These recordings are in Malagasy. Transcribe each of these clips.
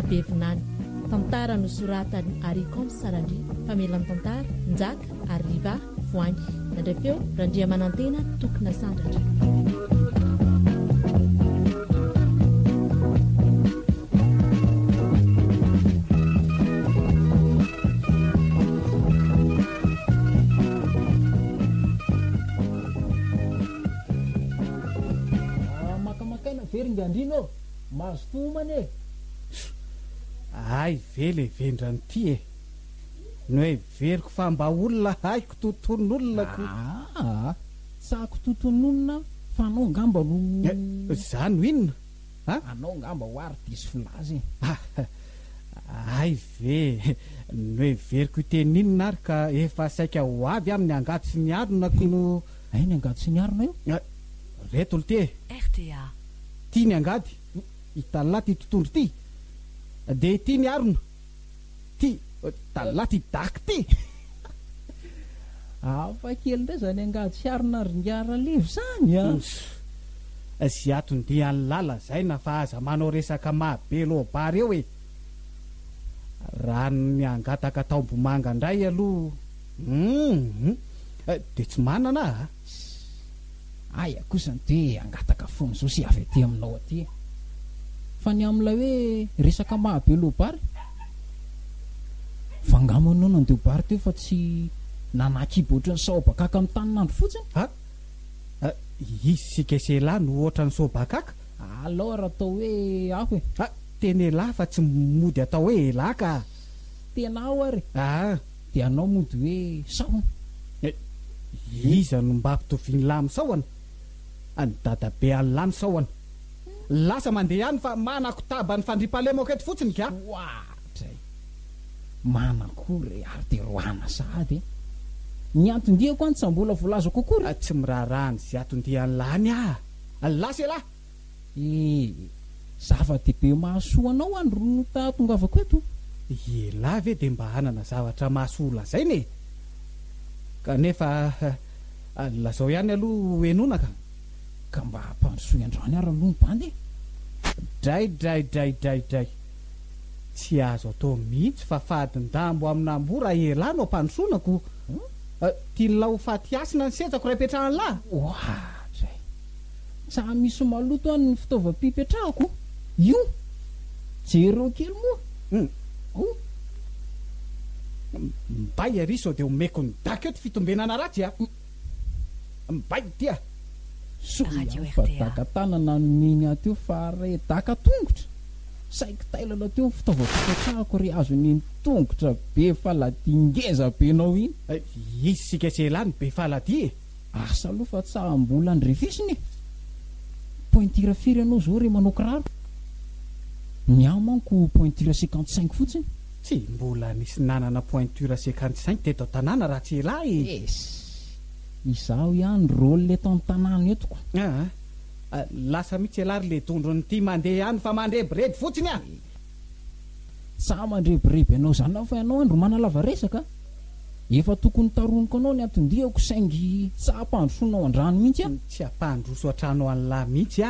Bevinany. Tantara nosoratany Aricom Sarandry, famelan'ny tantara Njaka Arriva Voangy. Nandray-peo Randriamanantena Tokona Sandratra. Andrino mazo tomany e. Ay vele vendrany ty e. No hoe veriko fa mba olona haiko toton'olonako. Tsako toton'olona fa anao ngamba no zany ho inona ha? Anao ngamba ho ary diso filazy. Ay ve no hoe veriko iteninona ary ka efa saika ho avy amin'ny angato sy ny aronako no ay ny angato sy ny arona io reto olo ty RTA ty ny angady italala ty totondro ty de ty ny arona ty talala ty daky ty afa kely ndray zany angady sy arona ringiara levo zany a sy atony dia any lala zay na fa aza manao resaka mahabe lobary eo e raha ny angataka taombomanga indray aloha de tsy manana aya kosany de angataka fony zao sy avy aty aminao aty fa ny amilay hoe resaka mahabe lobary fa ngamanao nandeo bary teo fa tsy nanakibo ohatrany saobakaka amin'ny taninandro fotsiny izy sikesela no ohatrany saobakaka alora atao hoe aho e teny elahy fa tsy mody atao hoe elaka tena ao ary de anao mody hoe saona iza no mba ampitoviany lamy saoana any dadabe any lamy saoana lasa mandeha ihany fa manako taba ny fandriam-pahalemako eto fotsiny ka ohatray manakory ary de roana sady ny antondiako any tsy mbola volaza kokory tsy mirarahany sy atondiany lany lasa elahy zava-dehibe mahasoanao any rono ta tongavako eto elahy ve de mba hanana zavatra mahasola zay ne kanefa lazao ihany aloha enonaka ka mba hampandrosoy andrany ary aloha ny bandy dray tsy azo atao mihitsy fa fadindambo aminambo raha elahy no ampandrosonako tilao fatiasina ny setsako ray petrahany lahy ohatray sa misy maloto any ny fitaovam-pipetrahako io jereo kely moa mbay ary sao de omeko ny daka eo ty fitombenana ratsy mbay tya fa daka tanana no miny ateo fa re daka tongotra saiko tailana teo ny fitaovam-pipetrahako ry azo ny tongotra be faladingeza benao iny izy sikaselahy ny be faladi asa aloha fa tsahambola ny revesiny pointira firy anao zao re manao kiraro ny amanko pointure 55 fotsiny tsy mbola nisy nanana pointure 55 teto tanàna raha tsy elahy izaho ihany rôle le tao tanàna etoko lasa mihitsy elary le tondrony ty mandeha ihany fa mandrebireby fotsiny sa mandrebireby anao zany aho fa ianao andro manalava resaka efa tokony taroniko anao ny atondiako saingy tsy ampandrosonao andrano mihitsy tsy ampandroso atrano an'lahy mihitsy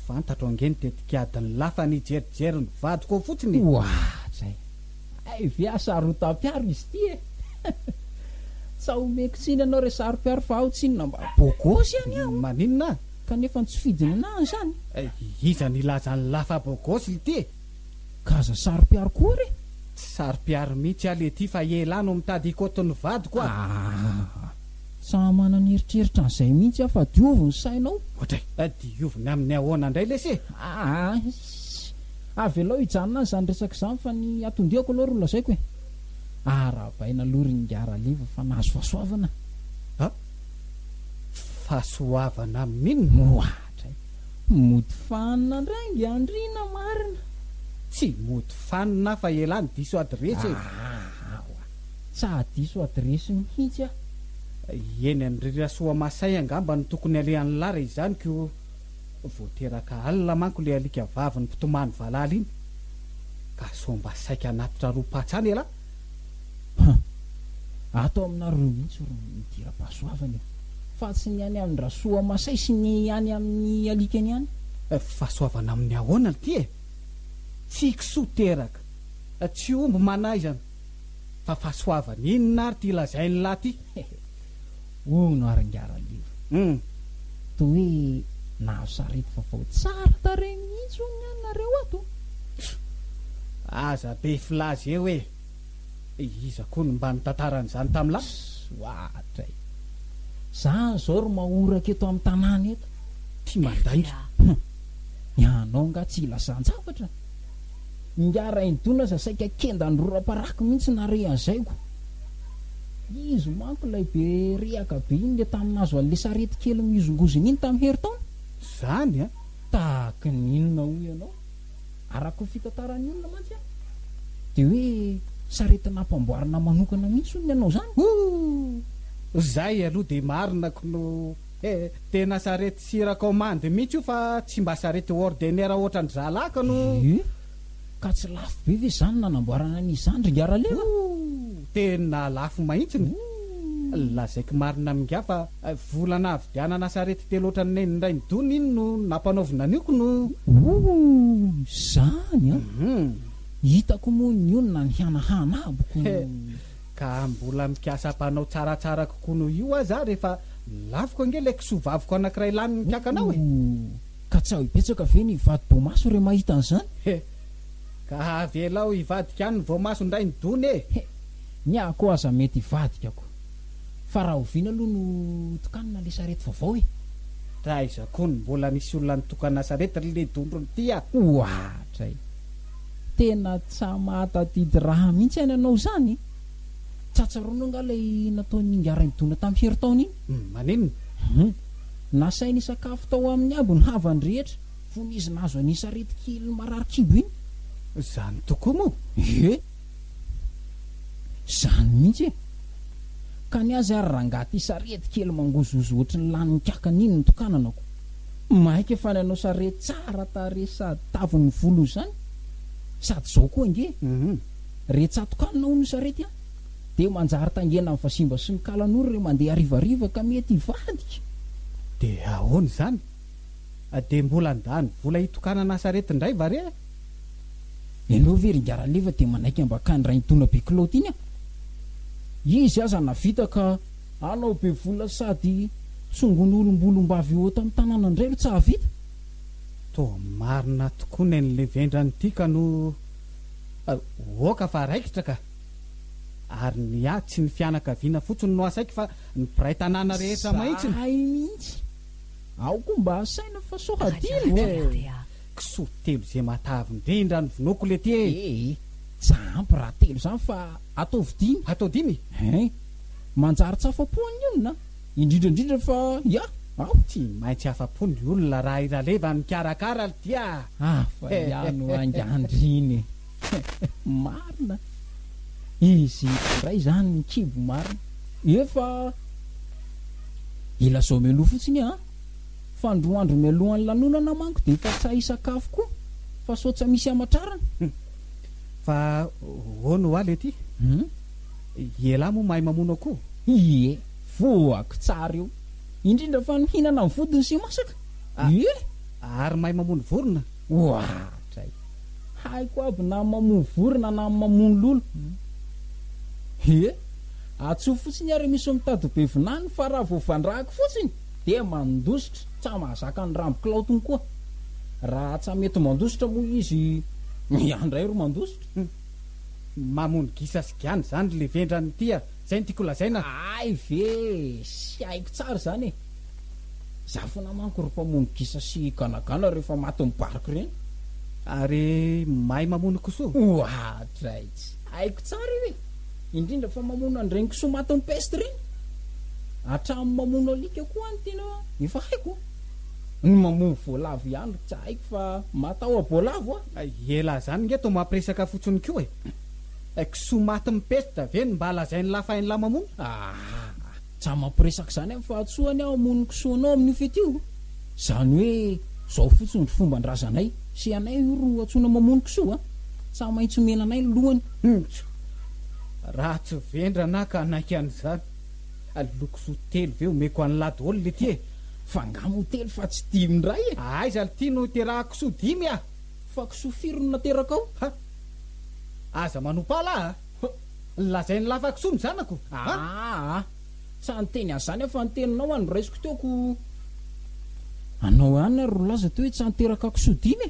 fantatro angeny tetikadiny lafa nijerijery ny vadiko ao fotsiny zay ay viasa rotam-piaro izy ty sa omeko tsiny anao re saro-piaro fa aho tsinona mba bogosy any aho maninona kanefa ny tsy fidiny anahy zany iza nilazany lafa bogosy ity ka aza saro-piaro koa re tsy saro-piaro mihitsy ale ty fa elahy no mitady ikoton'ny vadiko sa manana eritreritra an'izay mihitsy aho fa diovy ny sainao otray dioviny amin'ny ahoana indray lesy avy alao hijanona any zany resaka izany fa ny atondiako aloha ro lazaiko e arabaina lory ngara leva fa nahazo fahasoavana fahasoavana amin'inona ohatray mody fanina ndrangy andrina marina tsy mody fanina fa elany diso adresy sa diso adresy mihitsy eny an'rira soa masay angamba ny tokony alehan'ny lara izany ko voateraka alina manko le alika vavy ny mpitomany valala iny ka somba saika anatitra roapatsany ela atao amina roa mihitsy ro midira-pahasoavany fa tsy ny any amin'ny rasoa masay sy ny any amin'ny alikany ihany fahasoavana amin'ny ahoana ty tsy kisoa teraka tsy omby manaizana fa fahasoavany inona ary ty ilazainy lahy ty ono aringaraliva toy hoe nahazo sarety vaovao tsara tareny mihitsy o ny anareo ato aza be filazy eo hoe iza koa ny mba nitantaran'izany tamin'lahy ohatray zany zao ro mahoraka eto amin'ny tanàna eto ty mandainga ianao nga tsy ilazan-javatra ngaraindona za saika kenda ny roram-paraka mihitsy nare an'zaiko izy manko lay be riaka be iny le taminazo an'le sarety kely mizongozony iny tamin'ny heri-taona zany a tahaky ny inona ho ianao araka ho fitantarany olona mantsy a de hoe saretin'ampamboarina manokana mihitsy ony ianao zany zay aloha de marinako no tena sarety sirakomande mihitsy io fa tsy mba sarety ordinaire ohatrany zalaka no ka tsy lafo be ve zany nanamboarana an'izany ringaraleva tena lafo mahitsiny lazaiko marina minga fa volana avidianana sarety telo ohatrany nendray nydony iny no nampanaovina nioko no zany a hitako moa ny olona ny hianahana aboko ka mbola mikasa mpanao tsaratsara kokoa no io aza rehefa lafoko ange la kisovaviko anankiray lany mikiakanao e ka tsy aho hipetsaka ve ny vady bomaso re mahita an'izany ka avelao hivadika any ny voamaso ndray nydony e ny ako aza mety hivadikako fa raha oviana aloha no tokanina le sarety vaovao e raha iza koa ny mbola nisy olona nitokana sarety le dondrony ty a ohatray tena tsamahataty raha mihitsy any anao zany tsatsarono nga lay nataony ngaraindona tamin'ny heri-taona iny maninona nasainy sakafo tao amin'ny aby ny havany rehetra fony izy nazo any sarety kely mararikibo iny zany tokoa moa zany mihitsy e ka ny azy ary rangaty sarety kely mangozozo ohatry ny lany mikakana iny ny tokananako maika efa ny anao sarety tsara tare sady tavony volo zany sady zao koa nge retsatokanina ho ny sarety a de manjary tangena amin'ny fasimba sy mikalan'ory re mandeha arivariva ka mety hivadika de ahoany zany de mbola ndany vola hitokanana sarety indray vare ianao ve ringaraleva de manaiky ambakany raintona be kilaoty iny a izy aza navita ka anao be vola sady songon'olombolom-bavy ota amin'ny tanàna indray ro tsy ahavita to marina tokoa ny an'le vendrany ty ka no oka fa raikitra ka ary ny a tsy ny fianakaviana fotsiny no asaiky fa ny piray tanàna rehetra mahitsy ay mihitsy ao koa mba asaina fa sohadino kisoa telo zay matavy indrindra ny vinoko le ty e tsampy raha telo zany fa atao dimy manjary tsy afapoany olona indrindraindrindra fa ia ao tsy maintsy afapony olona raha iraleva mikarakara tya fa iano angandriny marina izy ray zany mikibo marina efa ila zao mialoha fotsiny a fandroandro mialohan'ny lanonana manko de efa tsy ahisakafo koa fa sotsa misy amatrarana fa ono a le ty ela moa mahay mamono koa ie voako tsara eo indrindra fa mihinana ny vodiny sy masaka ary mahay mamono vorona ohatray haiko aby na mamono vorona na mamono lolo atsoa fotsiny ary misy mitady be vinany fa raha voavandrahako fotsiny de mandositra tsa mahazaka ny rambokilaotony koa raha tsa mety mandositra moa izy miandray ro mandositra mamono gisa sy giany zany le vendrany tya zay ny tiako lazaina ay ve sy haiko tsara zany e za fona manko ro mpamono gisa sy ganagana rehefa maty mibariko reny ary mahay mamono kosoa ohatray tsy haiko tsara io e indrindra fa mamono andregny kisoa maty mipeste reny hatramy mamono alika koa any tena efa haiko ny mamono voalavo ihany tsy haiko fa matao aboalavo a ela zany nge to mampiresaka fotsiny ko e kisoa maty mipeste ve ny mba lazainy lafainy la mamono tsa mampiresaka zany am fa atsoany aho amono kisoanao amin'io fety io zany hoe zao fotsiny ry fomba ndrazanay sy anay io ro atsona mamono kisoa sa maintso menanay lohany raha tsy vendra na ka anaiky an'izany alokisoa telo ve omeko any lady olo le ty e fa ngamo telo fa tsy dimy ndray e aiza le ty no terahako soa dimy a fa kisofirony nateraka ao. Ha aza manopala lazay ny lafakisoa ny zanako. Sa nyteny an'izany aho fa nyteninao any raisiko teoko anao any ro laza teo hoe tsy anteraka kisoa dimy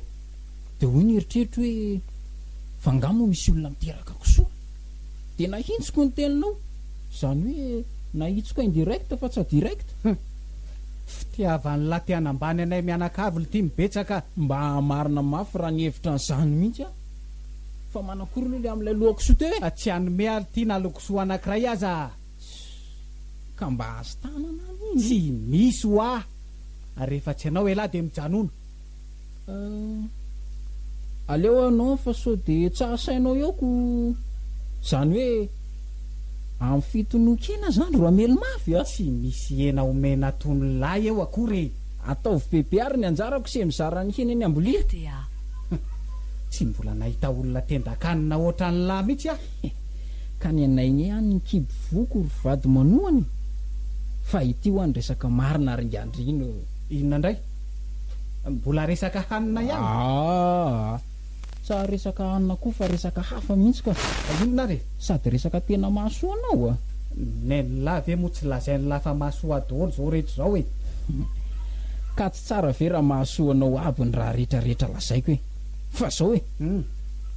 dia hoy ny eritreritro hoe fangamo misy olona miteraka kisoa dia nahintsiko ny teninao izany hoe nahitsiko indirect fa tsy direct. Fitiavan'ny lahy te hanambany anay mianakavy ity mibetsaka mba hamarina mafy raha ny hevitra n'izany mihitsy a fa manakory aloha le amin'ilay loha kisoa teo hoe tsy hanome ity na lokisoa anankiray aza ka mba azy tanana tsy misy ho rehefa tsy ianao elahy dia mijanona. aleo anao fa sao dia tsahasainao eoko izany hoe amin'ny fitonokena zany ro amely mafy tsy misy hena omena tony lahy eo akory ataovy bebe ary ny anjarako se mizara ny hena ny ambolia tsy mbola nahita olona tendakanina oatra ny lahy mihitsy ka ny anaigny any ny kibo voko ry vady manohany fa ity ho any resaka marina ringandrino. Inona indray mbola resaka hanina ihany sa resaka hanina koa fa resaka hafa mihitsy ka inona re sady resaka tena mahasoa anao neny lahy ve moa tsy lazainy lafa mahasoa daholo zao rehetra zao e ka tsy tsara ve raha mahasoa anao aby ny raha rehetrarehetra lazaiko hoe fa zao hoe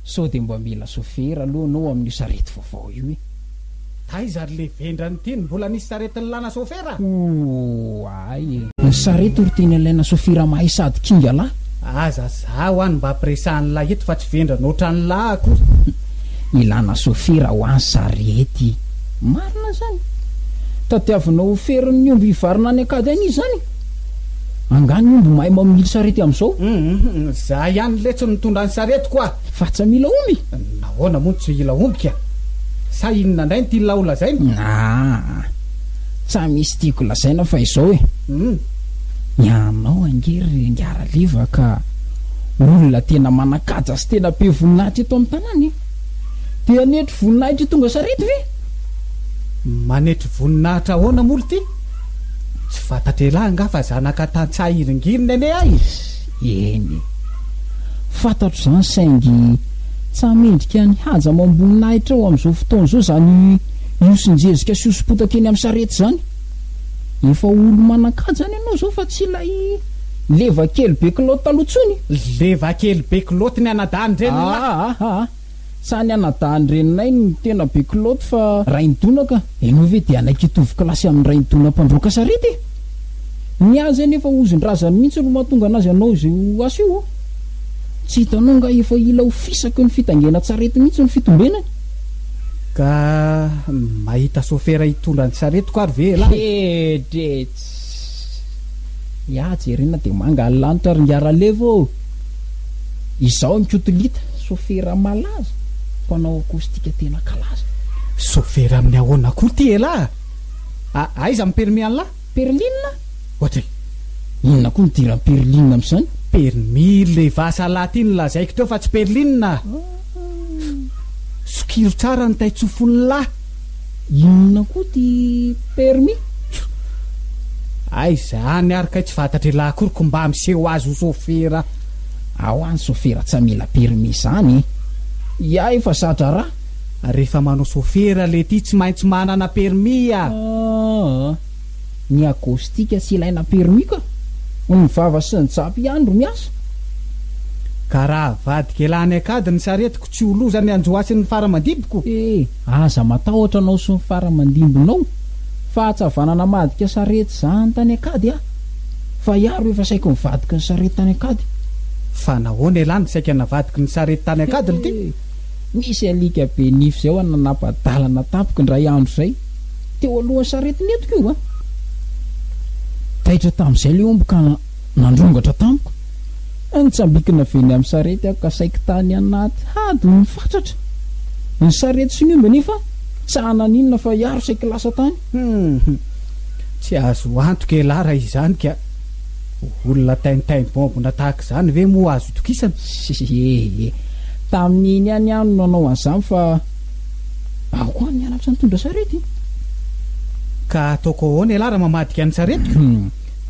sao dia mba mila sofera aloha anao amin'io sarety vaovao io hoe taiza ry le vendrany ity mbola nisy sarety ny lana sofera ay ny sarety ry teny ilaina sofera mahay sady kinga lahy aza zaho any mba ampiresahan'ny lahy eto fa tsy vendrany oatra ny lahy akory ilana sofera ho any sarety marina zany tadiavinao feriny ny omby hivarina any akady any izy zany angany omby mahay mamily sarety amin'izao za ihany letso mitondra ny sarety koa fa tsy mila omby nahoana moa tsy ila omby ka sa inona indray ny tianao lazaina tsa misy tiako lazaina fa izao hoe ianao angery ngiaraleva ka olona tena manakaja sy tena be voninahitra eto amin'ny tanany dia netry voninahitra tonga sarety ve manetry voninahitra ahoana molo ty tsy fantatry lahy nga fa zanaka tantsahiringiriny ane ahy eny fantatro zany saingy tsy mendrika ny haja mamboninahitra ao amin'izao fotoana izao zany iosinjezika sy osopotaka eny amin'ny sarety zany efa olo manakaja zany ianao zao fa tsy ilay leva kely be kiloty talotsony leva kely be kiloty ny anadany reny sa ny anadany reninay ny tena be kiloty fa raindonaka enao ve dia anaiky hitovy kilasy amin'ny raindona mpandroaka sarety ny azy nefa ozin-drazany mihitsy no mahatonga anazy anao zay asy io tsy hitanao nga efa ila ho fisaka ny fitangena tsarety mihitsy ny fitombenany ka mahita sofera hitondra ny sarety ko ary ve lahy jerena dia manga lanitra ringaraleva izao mikotolita sofera malaza mpanao akostika tena kalaza sofera amin'ny ahoana koa ty elahy aiza amin'ny permis an'lahy perlinna ohatra inona koa nidirany perlinna amin'izany permis le vasalahy ty ny lazaiko teo fa tsy perlinna sokiro tsara ny taitsofony lahy inona koa ty permis zany arika tsy fantatry lahy akoriko mba miseho azy ho sofera ao any sofera tsy mila permis zany efa zatra raha rehefa manao sofera le ty tsy maintsy manana permis ny akostika tsy ilaina permis ka ny vava sy ny japy ihany ro miasa ka raha vadika elany akady ny saretiko tsy holozany anjoasin'ny faramandiboko aza matahotra anao sy ny faramandimbonao fa hatsavanana madika sarety zany tany akady fa iaro efa saiko mivadika ny sarety tany akady fa nahoana elany saika navadika ny sarety tany akady ly ty misy alika be nify zay ho any nanapa-dalana tapoky ny ray andro zay teo alohan'ny sarety netiko io taitra tamin'izay le omby ka nandrongatra tamiko nitsambikina veny amin'ny sarety ako ka saiko tany anaty hady ny fatratra ny sarety sy ny omby nefa tsy hananinona fa iaro saiko lasa tany tsy azo antoka elahy raha izany ka olona taintain bombona tahaka izany ve moa azo itokisana tamin'iny any ano nanao an'izany fa ao koa nianatra nitondra sarety ka ataoko ahoana elahy raha mamadika ny saretiko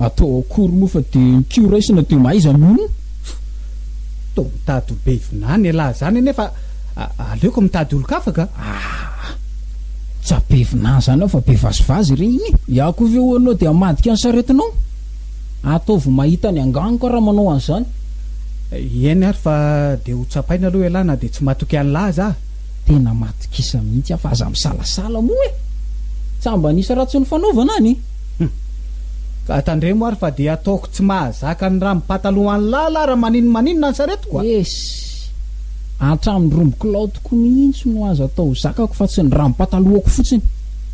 atao akory moa fa dia nikio raisina dia maiza mionona to mitady be ivinany lahy zany nefa aleoko mitady olo-kafaka tsa be ivinany zany ao fa be vazivazy regny iako ve anao dia amadika ny saretinao ataovy mahita ny anganiko raha manao an'izany eny ary fa dia ho tsapaina aloha ialana dia tsy matoky any lahy za tena matokisa mihitsy afa aza misalasala moa tsamba nisy raha tsy ny fanaovana any ka tandremo ary fa dia ataoko tsy mahazaka ny raha mipataloha any lahy raha maninona ny saretiko esy atramin'ny rombokilao tokoa mihitsy no azo atao zakako fa tsy ny raha mipatalohako fotsiny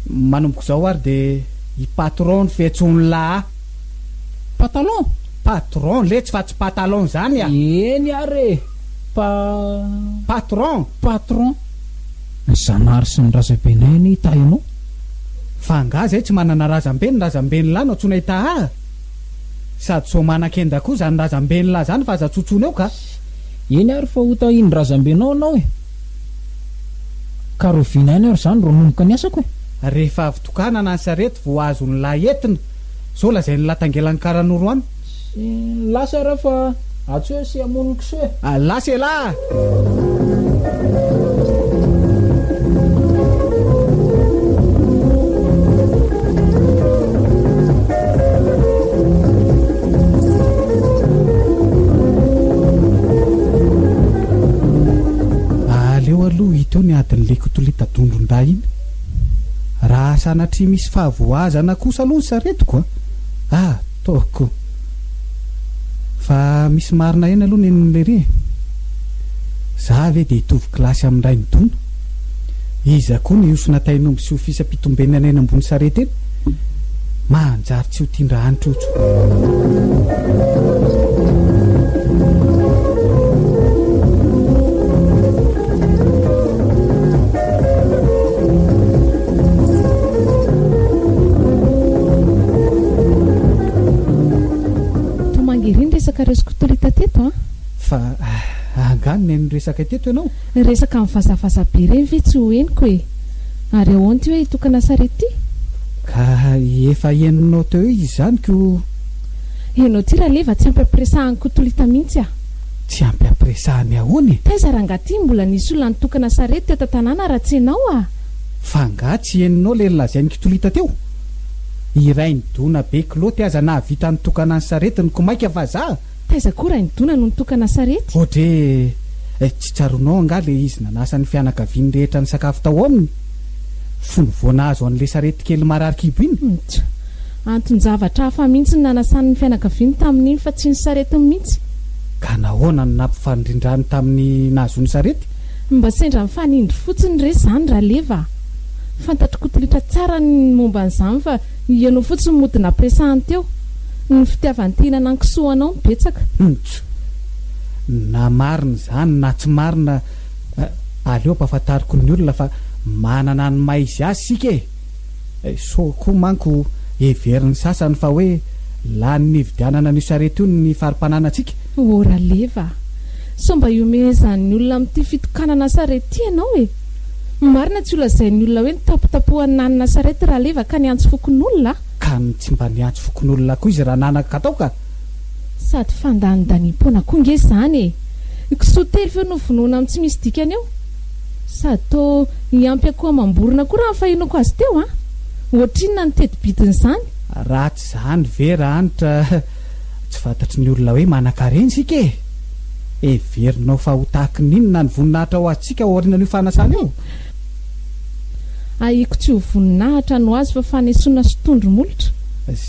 manomboka izao ary dia i patron ny fiantsony lahy patron le tsy fa tsy patalon zany eny ary patron ny zanary sy ny razambenay ny hitahinao fa angazy tsy manana razambeny lahy no tsona hita sady so manan-kenda koa zany razambeny lahy zany fa aza tsotsona eo ka eny ary fa hota iny razambenao anao ka ro vinainy ary zany ro nomoka ny asako rehefa avy tokanana ny sarety vo azo ny lahy entina so lazay ny latangelan'ny karanoro any lasa raha fa atso hoe sy amoniko so lasa e lahy aleo aloha hito ny adin'le kotolitadondron-day iny raha sanatria misy fahavoazana kosa aloha ny saretiko toko fa misy marina eny aloha nen'lery za ve dia hitovy kilasy amin'ray ny dona iza koa ny osona tainombo sy ofisa-pitombenana eny ambony sarety eny manjary tsy ho tiandrahanitra otso resakotolita teto fa angany ny resaka teto ianao resaka mivazavaza be reny ve tsy ho eniko ary ahoany ty hoe hitokana sarety ka efa eninao teo izy zany ko enao ty raha leva tsy ampy ampiresahany kotolita mihitsy tsy ampy ampiresahany ahoany taiza raha ngaty mbola nisy olona nitokana sarety teo tantanàna raha tsy enao fa nga tsy eninao le nolazainy kotolita teo iray ny dona be kiloty aza nahavita nitokana ny sarety ny komaika fa za taiza koa raha ny dona no nitokana sarety ohatra tsy tsaronao anga le izy nanasany fianakaviany rehetra ny sakafo tao aminy fony voanazo an'le sarety kely mararikibo iny anton-javatra hafa mihitsy ny nanasan'ny fianakaviany tamin'iny fa tsy ny sarety mihitsy ka nahoana ny nampifandrindrany tamin'ny nahazony sarety mba sendra mifanindry fotsiny re zany raha leva fantatro kotolitra tsara ny momba n'izany fa ianao fotsiny modina ampiresahany teo ny fitiavany tena nankisoanao mibetsaka na marina zany na tsy marina aleo mpahafantariko ny olona fa manana ny maizy azy sika so koa manko everiny sasany fa hoe lany nividianana ny sarety io ny farim-pananantsika ora leva so mba iomezan'ny olona amin'ity fitokanana sarety ianao marina tsy olazay ny olona hoe nitapotapohany nanana sarety raha leva ka niantso fokon'olona ka tsy mba niantso fokon'olona koa izy raha nanaka atao ka sady fandanidanimpona koa nge zany kisotely feo no vonoana amin'ny tsy misy dikany eo sady to iampy akoa mamborona koa raha mifahinako azy teo ohatrinona ny tedibidiny zany raha tsy zany ve raha anitra tsy fantatry ny olona hoe manan-kareny sika everinao fa ho tahaky ninona ny voninahitra ho azitsika oharina n'io fanasana io aiko tsy ho voninahitra no azy fa fanesona sotondro molotra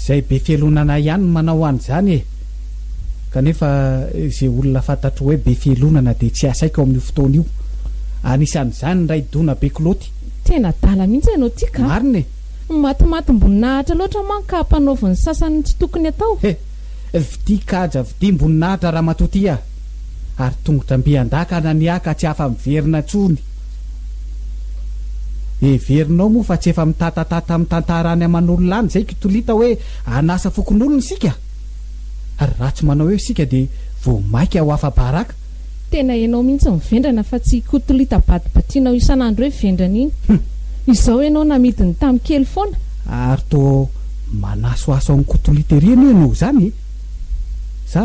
zay be fielonana ihany manao an'izany kanefa zay olona fantatro hoe be fielonana dia tsy asaiko ao amin'io fotoana io anisan'izany ray dona be kiloty tena dala mihitsy ianao ty ka marina matimatim-boninahitra loatra manka hampanaoviny sasany tsy tokony atao vidi kaja vidi mboninahitra raha matoty ary tongotra mbe-andaka naniaka tsy hafa miverina tsony everinao moa fa tsy efa mitatatata amin'ny tantarany aman'olona any zay kitolita hoe anasa fokon'olona sika ary raha tsy manao hoe sika dia vo maika ho afa-baraka tena ianao mihitsy mivendrana fa tsy kotolita badibatianao isan'andro hoe vendrana iny izao ianao namidiny tamin'ny kely foana ary to manasoaso amin'ny kotolita ery ianao ianao zany sa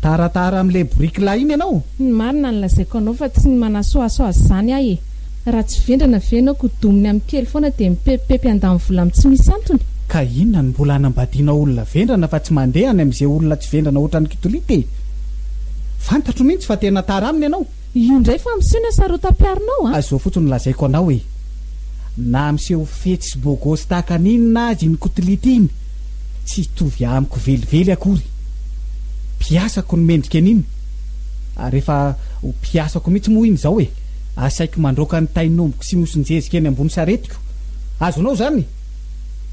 taratara amin'ilay brikla iny ianao ny marina ny lazaiko anao fa tsy ny manasoaso azy izany ahy e raha tsy vendrana venao ko dominy amin'ny kely foana dia mipepipepy andany vola amin'ny tsy misy antony ka inona ny mbola hanambadiana olona vendrana fa tsy mandeha any amin'izay olona tsy vendrana ohatra ny kitolita e fantatro mihitsy fa tena tara aminy ianao io indray fa miseho ny sarotam-piarinao a azao fotsiny lazaiko anao e na miseho fetsy sy bogosy tahaka n'inona azy ny kotolita iny tsy hitovy amiko velively akory piasako ny mendrika an'iny ary rehefa piasako mihitsy moa iny zao e asaiko mandroaka ny tainomboko sy mosonjezika eny ambony saretiko azonao zany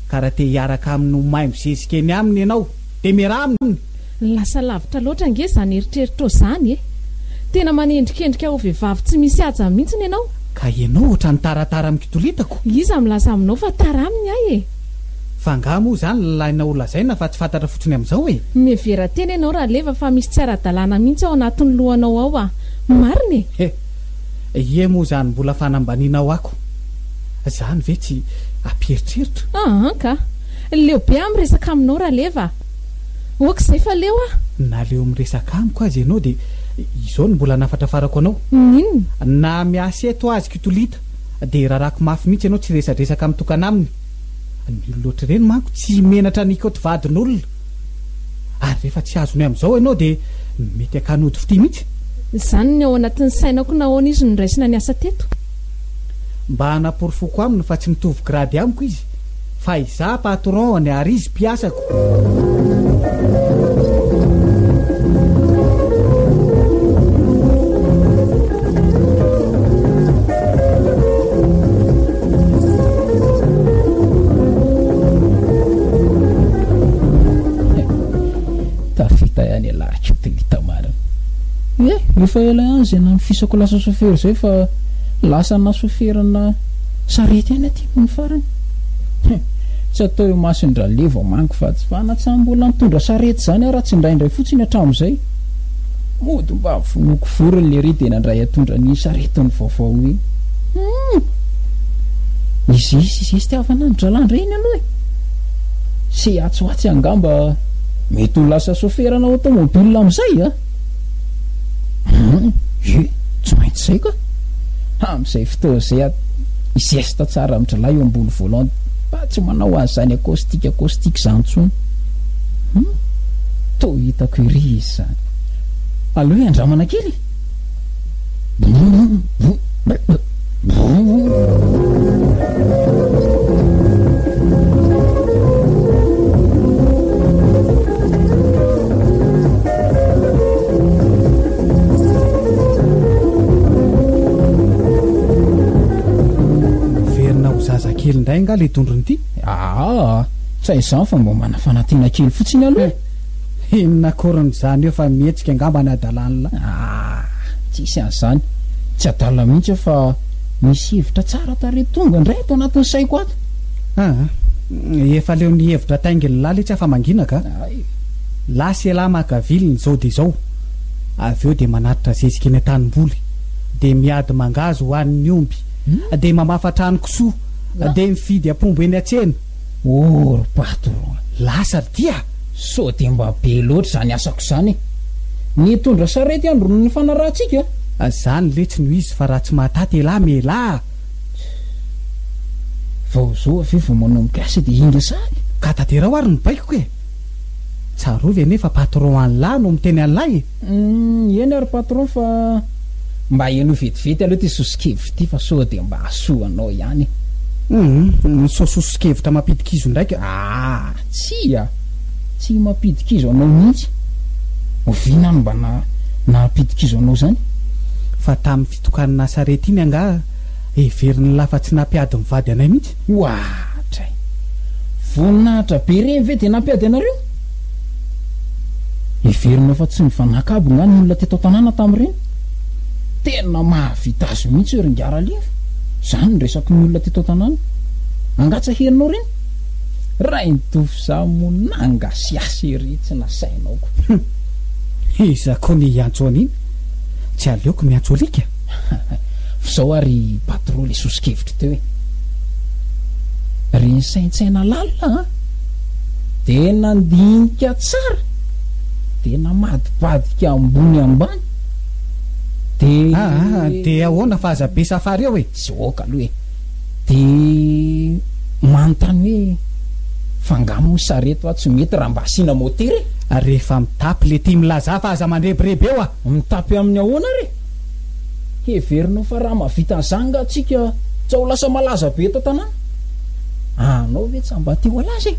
ka raha te hiaraka amin'ny mahay mizezika eny aminy ianao de miara aminy lasa lavitra loatra nge zany eritreritra zany e tena manendrikendrika ho vehivavy tsy misy aja mihitsiny ianao ka ianao ohatra ny taratara amin'ny kitolitako iza milaza aminao fa tara aminy ahy e fa nga moa zany lalaina olazaina fa tsy fantatra fotsiny amin'izao e mivera tena ianao raha leva fa misy tsy ara-dalàna mihitsy ao anatin'ny lohanao ao a marina e ie moa zany mbola fanambanianao ako zany ve tsy ampieritreritro ka leo be amin'ny resaka aminao raha leva okizay fa leo a na leo miresaka amiko azy ianao dia izao ny mbola nafatra farako anao inona na miasa eto azy kitolita dia raharako mafy mihitsy ianao tsy resadresaka amin'ny tokana aminy ny loatra ireny manko tsy menatra nikoto vadin'olona ary rehefa tsy azony amin'izao ianao dia mety akanody fity mihitsy izany ny ao anatin'ny sainako nahoana izy niraisina ny asa teto mba hanaporofoko aminy fa tsy mitovy grady amiko izy fa iza patron ny ary izy mpiasako tafita ihany alahatra telita marina efa ela ihany zay na mifisako lasa sofera zay fa lasa na soferana sarety ihany aty ny farany tsy atao eo masindra levo manko fa tsy fanatsambola mitondra sarety zany raha tsy indraindray fotsiny hatramin'izay mody mba vonoko vorony le ry dia nandray atondra ny saretiny vaovao iny izy tiavana ny dralandra iny aloha e sy atsoatsy angamba mety ho lasa soferana automobile amin'izay a tsy maintsy zay ka amin'izay fotoa zay izesta tsara midralay eo ambony volant fa tsy manao an'izany akostika zany tsony to hitako iry izy zany aloha andramana kely kely ndray nga le tondrony ity tsy izany fa mbo mana fanantiana kely fotsiny aloha inona korony zany eo fa mihetsika angamba ny adalanila tsisy an'izany tsy adala mihitsy fa misy hevitra tsara tare tonga indray ato anatin'ny saiko ato efa leo ny hevitra tainginy lala itsy afa manginaka lasy elahy makaviliny zao dia zao avy eo dia manatitra zezika eny an-tanimboly dia miady mangazo ho an'ny omby dia mamafatrano kisoa dia mifidy apombo eny atsena patron lasa dia so dia mba be loatra zany asako zany ny tondra sarety andro ny fanarahantsika zany le tsy no izy fa raha tsy mahataty elahy melahy vao zao avy vo manomboka asa dia inga sany ka taterao ary ny baikoko e tsarovy anefa patron an'lahy no miteny an'lahy eny ary patron fa mba eno vetivety aloha ty sosikevitra ty fa so dia mba asoanao ihany sososikevitra mampidi-kizo ndraika tsy mampidi-kizo anao mihitsy ovinany mba napidi-kizo anao zany fa tamin'ny fitokanana sarety iny anga everiny lafa tsy nampiady mivady anay mihitsy ohatray voninahitra be reny ve dia nampiady anareo everina fa tsy mivanakabo ngany olona teto tanàna tamin'ireny tena mahavita azy mihitsy eo ringara lefa zany ny resaky ny olona teto tanàna angatsa herinao reny raha nitovy za monanga sy asa ery tsy nasainaoko iza koa ny iantso an'iny tsy aleoko miantso alika fizao ary patron le sosikevitra teo e reny saintsaina lalina dia nandinika tsara tena madibadika ambony ambany de ahoana fahazabe safary eo e zoka aloha e de manontany hoe fangamo sareto a tsy mety raha mba asiana motery rehefa mitapy le tia milaza fa aza mandrebireby eo a mitapy amin'ny ahoana re heverinao fa raha mavita an'izanga atsika tsy ho lasa malaza be eto tanàna anao ve tsy mba teo alaza e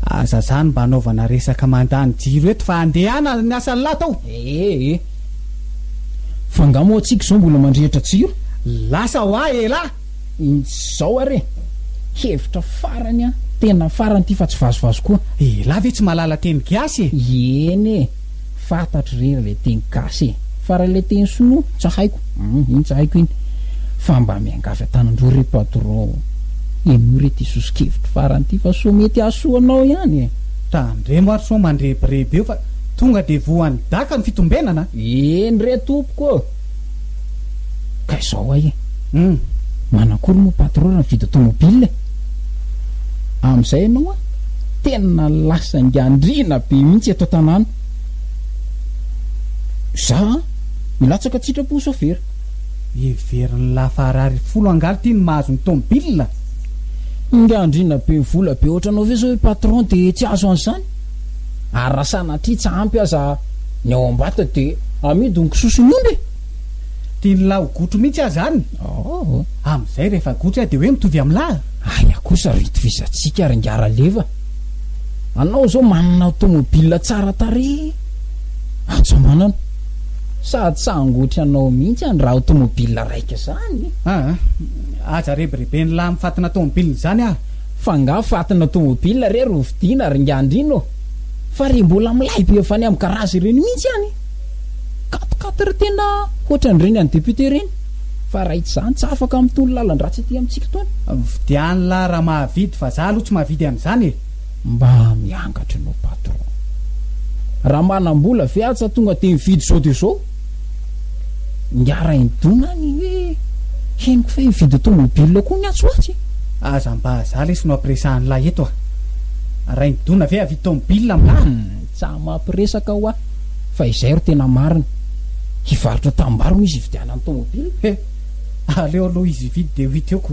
aza zany mba anaovana resaka mandany jiro eto fa andehana ny asany lahy tao ee fangamo atsika zao mbola mandrehitra jiro lasa ho a e lahy zao are hevitra farany a tena farany ty fa tsy vazovazo koa lahy ve tsy mahalala teny gasy e eny fantatry rery le teny gasy e fara le teny sono tsy haiko iny tsy haiko iny fa mba miangavy atanandro re patron eno re ty sosikevitra farany ty fa so mety asoanao ihany e tandremo ary so mandrebireby eo fa tonga de voan'ny daka ny fitombenana eny re tompoko ka izao ay e manakory moa patron ny vidy automobile am'izay ianao a tena lasa ngandrina be mihitsy eto tanàna za milatsaka tsitrapo sofera everiny lafarary folo angary ty ny mahazo ny tomobile ngandrina be vola be ohatranao ve zao hoe patron de tsy azo an'izany ary rasana ty tsy ampy aza ny ao ambata de amidy ny kisosonyomby tia ny lahy ho gotro mihitsy azy zany am'izay rehefa gotry a de hoe mitovy am'lahy aya kosa ritovizatsika ary ngara leva anao zao manana automobile tsara tare atso manana sady sangotra anao mihitsy any raha automobile raika zany aza rebirebeny lahy mifatina automobile zany a fa nga fatina automobile re rovidina ary ngandrino fa re mbola milay be efa ny amin'ny karazy ireny mihitsy any katikatry tena ohatran'ireny any député reny fa raitsy zany tsy afaka mitony lalan-dratsy aty amintsika toany vidiany lahy raha mahavidy fa za aloha tsy mahavidy an'izany e mba miangatry anao patron raha manam-bola ve atsa tonga de mividy zao de zao ngara indonany hoe henoko fa hividy automobile koa ny atsoatsy aza mba za lesy no ampiresahany lahy eto a raha indona ve avidy automobile am'lahy tsa mampiresaka ho a fa izay ro tena marina hivarotra tambaro izy hividiana ny automobile aleo aloha izy vidy de hoity eoko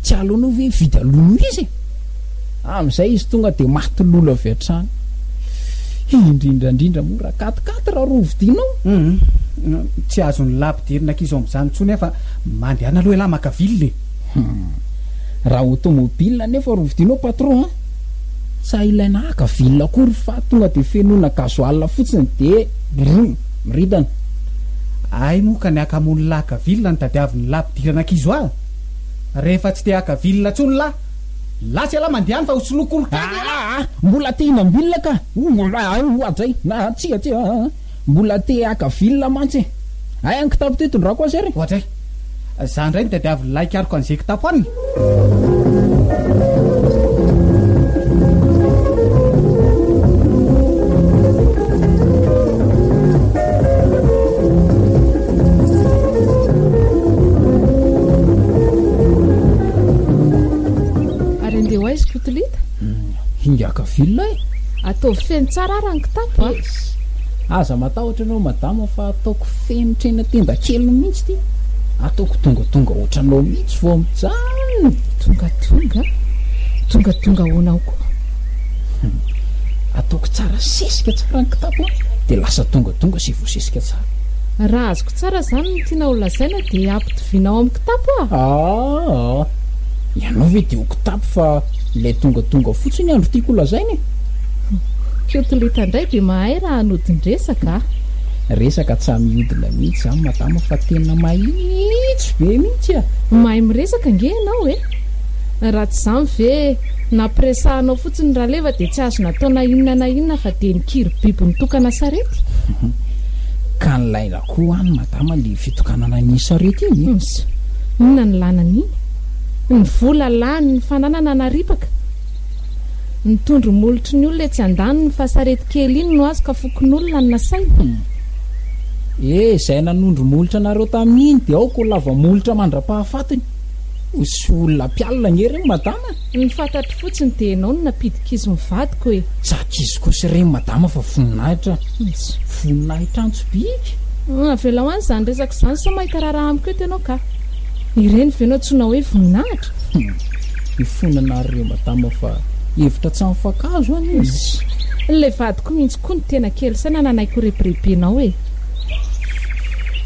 tsy alohanao ve vidy alono izy am'izay izy tonga de maty lolo avy atrany indrindrandrindra mora katikaty raha rovidinao tsy azony lapidirina kizo am'izany tsony fa mandehana aloha lahy makaville raha automobile nefa rovidinao patron sa ilaina akaville akory fa tonga de fenona gasoal fotsiny de miridana ay moa ka ny akamony lahy akaville ny tadiaviny lapidirana kizo a rehefa tsy te akaville tsony lahy lasy ala mandehany fa hosolokolo mbola te inambile ka oadzay na tsia mbola te akaville mantsy ay any kitapo te tondrako azy ary ohatray za ndray ny tadiaviny lahy ikariko an'izay kitapo any ingakaville e ataovy feno tsara raha ny kitapo aza matahotra anao madama fa ataoko fenotra ena tenda kely mihitsy ty ataoko tongatonga ohatranao mihitsy vo mijanona tongatonga honao koa ataoko tsara sesika tsara ny kitapo de lasa tongatonga sy voasesika tsara raha azoko tsara zany no tiana olazaina de ampitovinao amin'ny kitapo ianao ve de ho kitapo fa le tongatonga fotsiny andro tiako olazainy kiotolita indray de mahay raha anodin-dresaka resaka tsy mihodina mihitsy zany madama fa tena mahitsy be mihitsy mahay miresaka nge ianao raha tsy zany ve nampiresahanao fotsiny raha leva de tsy azo natao na inona fa de nikiry biby nitokana sarety ka nylaina koa any madama le fitokanana ny sarety iny inona ny lanany iny ny vola lany ny fananana naripaka nitondro molotry ny olona tsy andaniny fa sarety kely iny no azo ka fokon'olona ny nasaina zay nanondro molotra nareo tamin'iny de aoko lava molotra mandra-pahafatiny Osy olona mpialina nge regny madama. Ny fantatro fotsiny dia ianao no napidikizy mivadiko hoe. Tsakizy kosa regny madama fa voninahitra. Voninahitra antsobika. Avela ho any izany resaka izany sa mahita raharaha amiko eto ianao ka. Ireny venao tsona hoe voninahitra. Ifonanareo madama fa hevitra tsy mifakazo any izy. Ilay vadiko mihitsy koa ny tena kely sa nananaiko reberebenao e.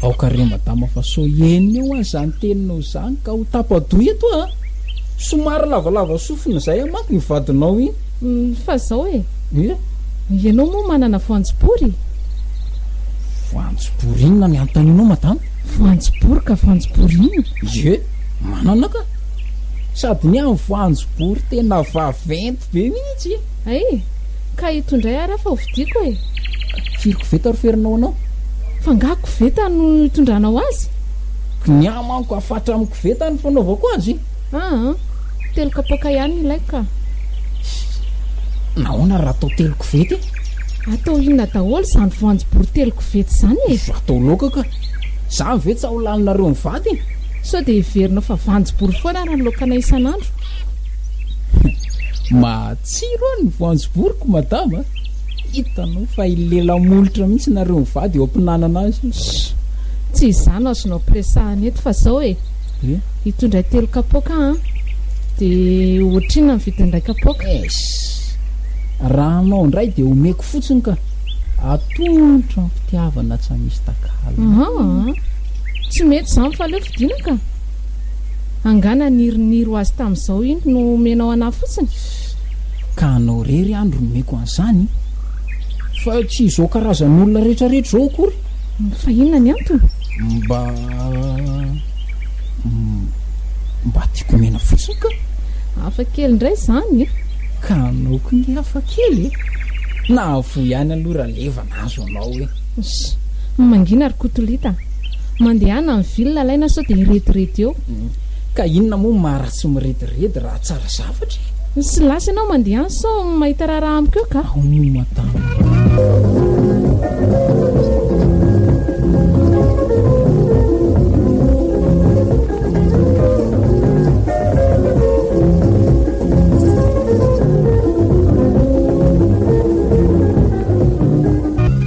Aoka re madama fa so eny eo azany teninao zany ka ho tapadoy eto a. Somary lavalava sofina zay manko ny vadinao iny. Fa zao e. Ianao moa manana voanjobory. Voanjobory inona ny antaninao madama? Voanjobory ka voanjobory iny. Ye, manana ka. Sady ny amin'ny voanjobory tena vaventy be mihitsy. Ay, ka itondray ara fa hovidiko e. Firy koveta roferinao anao? Fa nga koveta no itondranao azy? Ny amanko afatra amin'ny koveta ny fanaovako azy. 3 kapoaka ihany ilaiko ka. Nahoana raha atao 3 koveta? Atao inona daholo izany voanjobory 3 koveta izany e? Atao laoka ka. Izany ve tsy aholaninareo mivady? Sao dia heverinao fa voanjobory foana raha ny laokana isan'andro. Matsiro ny voanjoboriko madama. Hitanao fa ilela-molotra mihitsy nareo mivady eo ampinanana azy. Tsy izany azonao presahany eto fa zao e. Hitondray 3 kapoaka dia ohatrina ny vidiny 2 kapoaka. Raha anao indray dia omeko fotsiny ka. Atonotra ny fitiavana tsy misy takala. Tsy mety izany fa aleo vidiana ka. Angana niriniro azy tamin'izao iny no omenao anahy fotsiny. Ka anao rery andro nomeko an'izany. Fa tsy izao karazan'olona rehetrarehetra zao akory. Fa inona ny antony? Mba tiako mena fotsiny ka. Hafa kely indray izany e. Ka anao koa ny hafa kely e. Na vo ihany aloha raha levana azo anao e. Mangina ry kotolita. Mandehana amin'ny vilona alaina sao dia iretirety eo. Ka inona moa maharatsy miretirety raha tsara zavatra? Sy lasa ianao mandeha sao mahita raharaha amiko eo ka.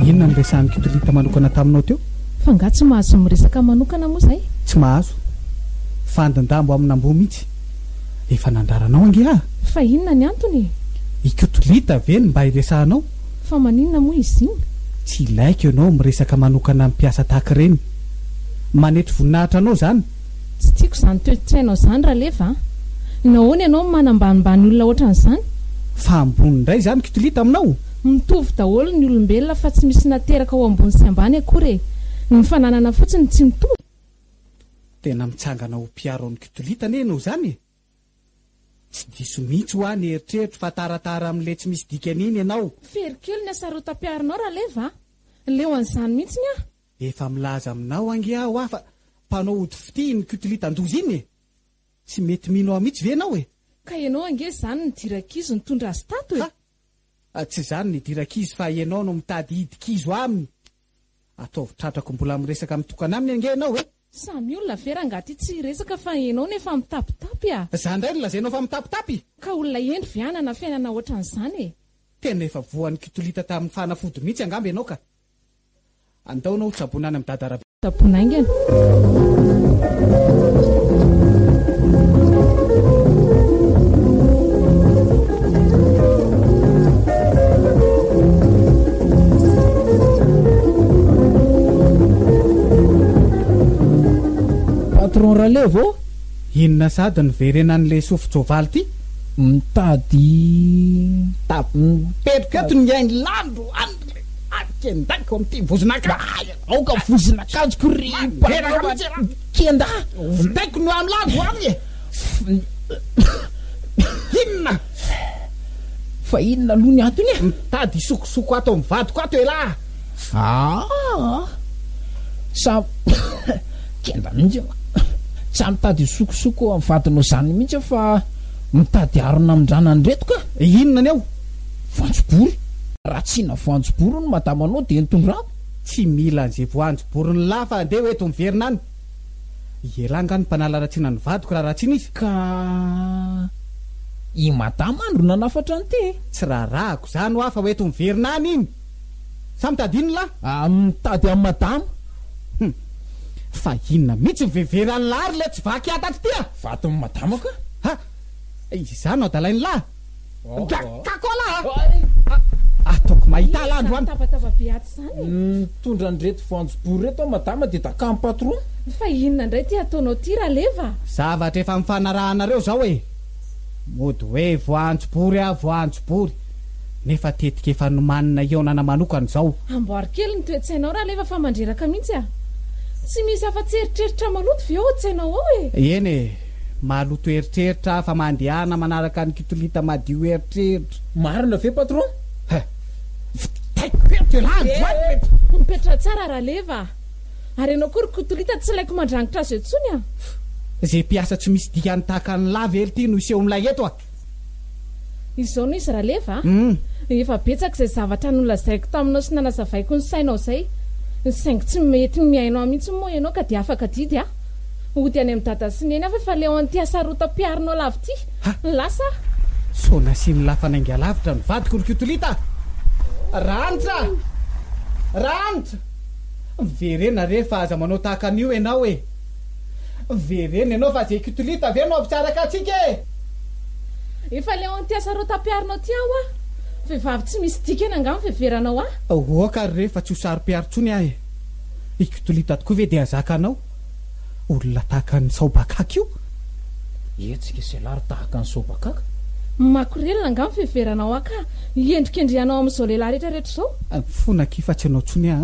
Inona ny resahan'ny kitolita manokana taminao teo? Fa nga tsy mahazo miresaka manokana moa zay? Tsy mahazo. Fandandambo amin'ny ambo mihitsy. Efa nandaranao ange Fa inona ny antony? I kitolita ve mba iresahanao? Fa maninona moa izy iny? Tsy ilaiko ianao miresaka manokana amin'ny mpiasa tahaka ireny. Manetry voninahitra anao zany. Tsy tiako izany toe-tsainao izany raha leva. Nahoana ianao manambanimbany olona ohatran'izany? Fa ambony indray zany kitolita aminao. Mitovy daholo ny olombelona fa tsy misy nateraka ao ambony sy ambany akory. Ny fananana fotsiny tsy mitovy. Tena mitsangana ho mpiaro amin'ny kitolita ne ianao zany. Tsy diso mihitsy ho any eritreritro fa taratara amin'ilay tsy misy dikany iny ianao. Ferikely ny asarotam-piarinao raha leva. Leo an'izany mihitsy ny Efa milaza aminao ange aho fa mpanao ody fity ny kitolita andozy iny e. Tsy mety mino aho mihitsy ve ianao e? Ka ianao ange zany ny dirakizo nitondra azy tato e. Tsy zany ny dirakizo fa ianao no mitady hidikizo aminy. Ataovy tratrako mbola miresaka mitokana aminy ange ianao e. Samy olona verangaty tsy resaka fa ianao nefa mitapitapy Zany indray no lazainao fa mitapitapy. Ka olona endry vianana fiainana ohatran'izany e. Tena efa voan'ny kitolita tamin'ny fanafody mihitsy angamba ianao ka. Andaonao tsabonana amin'ny dadara. Tabonaingana. Patron Ralevo, inona sady ny verena an'ilay sofitsovaly ty? Mitady Petrika eto ny ainy landro akendako amin'ity vozinakazo. aoka vozinakazo kory kenda Vindaiko no amin'ny landro any e. Inona? fa inona aloha ny antony e? Mitady sokosoko ato amin'ny vadiko ato e lahy. Sa kenda mihitsy tsy mitady sokosoko amin'ny vadinao zany mihitsy fa mitady arona amindranany reto ka. Inona ny ao? Voanjobory. Raha tsina voanjobory no madamanao dia nitondrako. Tsy mila an'izay voanjobory ny lafa andeha eto miverina any. Ielanga ny mpanala ratsiana ny vadiko raha ratsiana izy. Ka i madama andro nanafatra ny te. Tsy raharaako zany ho afa hoeto miverinany iny. Sa mitadiny lahy? Mitady amin'ny madama. Fa inona mihitsy miveverany lahy le tsy vaky atatry tia. Vato amin'ny madama ka? Ha? Izany ao dalainy lahy. Kako lahy. Ataoko mahita lahy androany. Tabataba be aty zany. Mitondra andreto voanjobory reto madama dia takamy patron. Fa inona indray ty ataonao ty raha leva? Zavatra efa mifanarahanareo zao e. Mody hoe voanjobory nefa tetika efa nomanina eonana manokana zao. Amboary kely ny toetsainao raha leva fa mandreraka mihitsy a. Tsy misy afa-tsy eritreritra maloto ve ao tsainao ao e? Eny e, maloto eritreritra fa mandehana manaraka ny kitolita madio eritreritra. Marina ve patron? Mipetra tsara raha leva. Ary ianao kory kitolita tsy laiko mandrangitra azy etsony a. Zay mpiasa tsy misy dikany tahaka ny lavely ty no iseho milay eto a. Izao no izy raha leva? Efa betsaka izay zavatra nolazaiko taminao sy nanazavaiko ny sainao zay. Ny saingy tsy mety miainao mihitsy moa ianao ka dia afaka didy a. Ody any amin'ny dada sy neny afa efa leo an'ity asarota-piarinao lavy ty. Lasa so nasiany lafanainga lavitra ny vadiko ny kitolita. Ranitra verena rehefa aza manao tahaka an'io ianao e. Verena ianao fa zay kitolita ve no ampitsaraka atsika e. Efa leo an'ity asarota-piarinao ty aho a. Vehivavy tsy misy dikany angamba fiveranao a. Oka rehefa tsy ho saro-piarotsony ahy. I kitolita tokoa ve dia azakanao? Olona tahaka ny saobakaka io. Etsika izay lary tahaka ny saobakaka. Makorelina angamba fiveranao a ka. Iendrikendrianao amin'izao lehilahy rehetrarehetra zao. Fonaky fa tsy anao tsony a.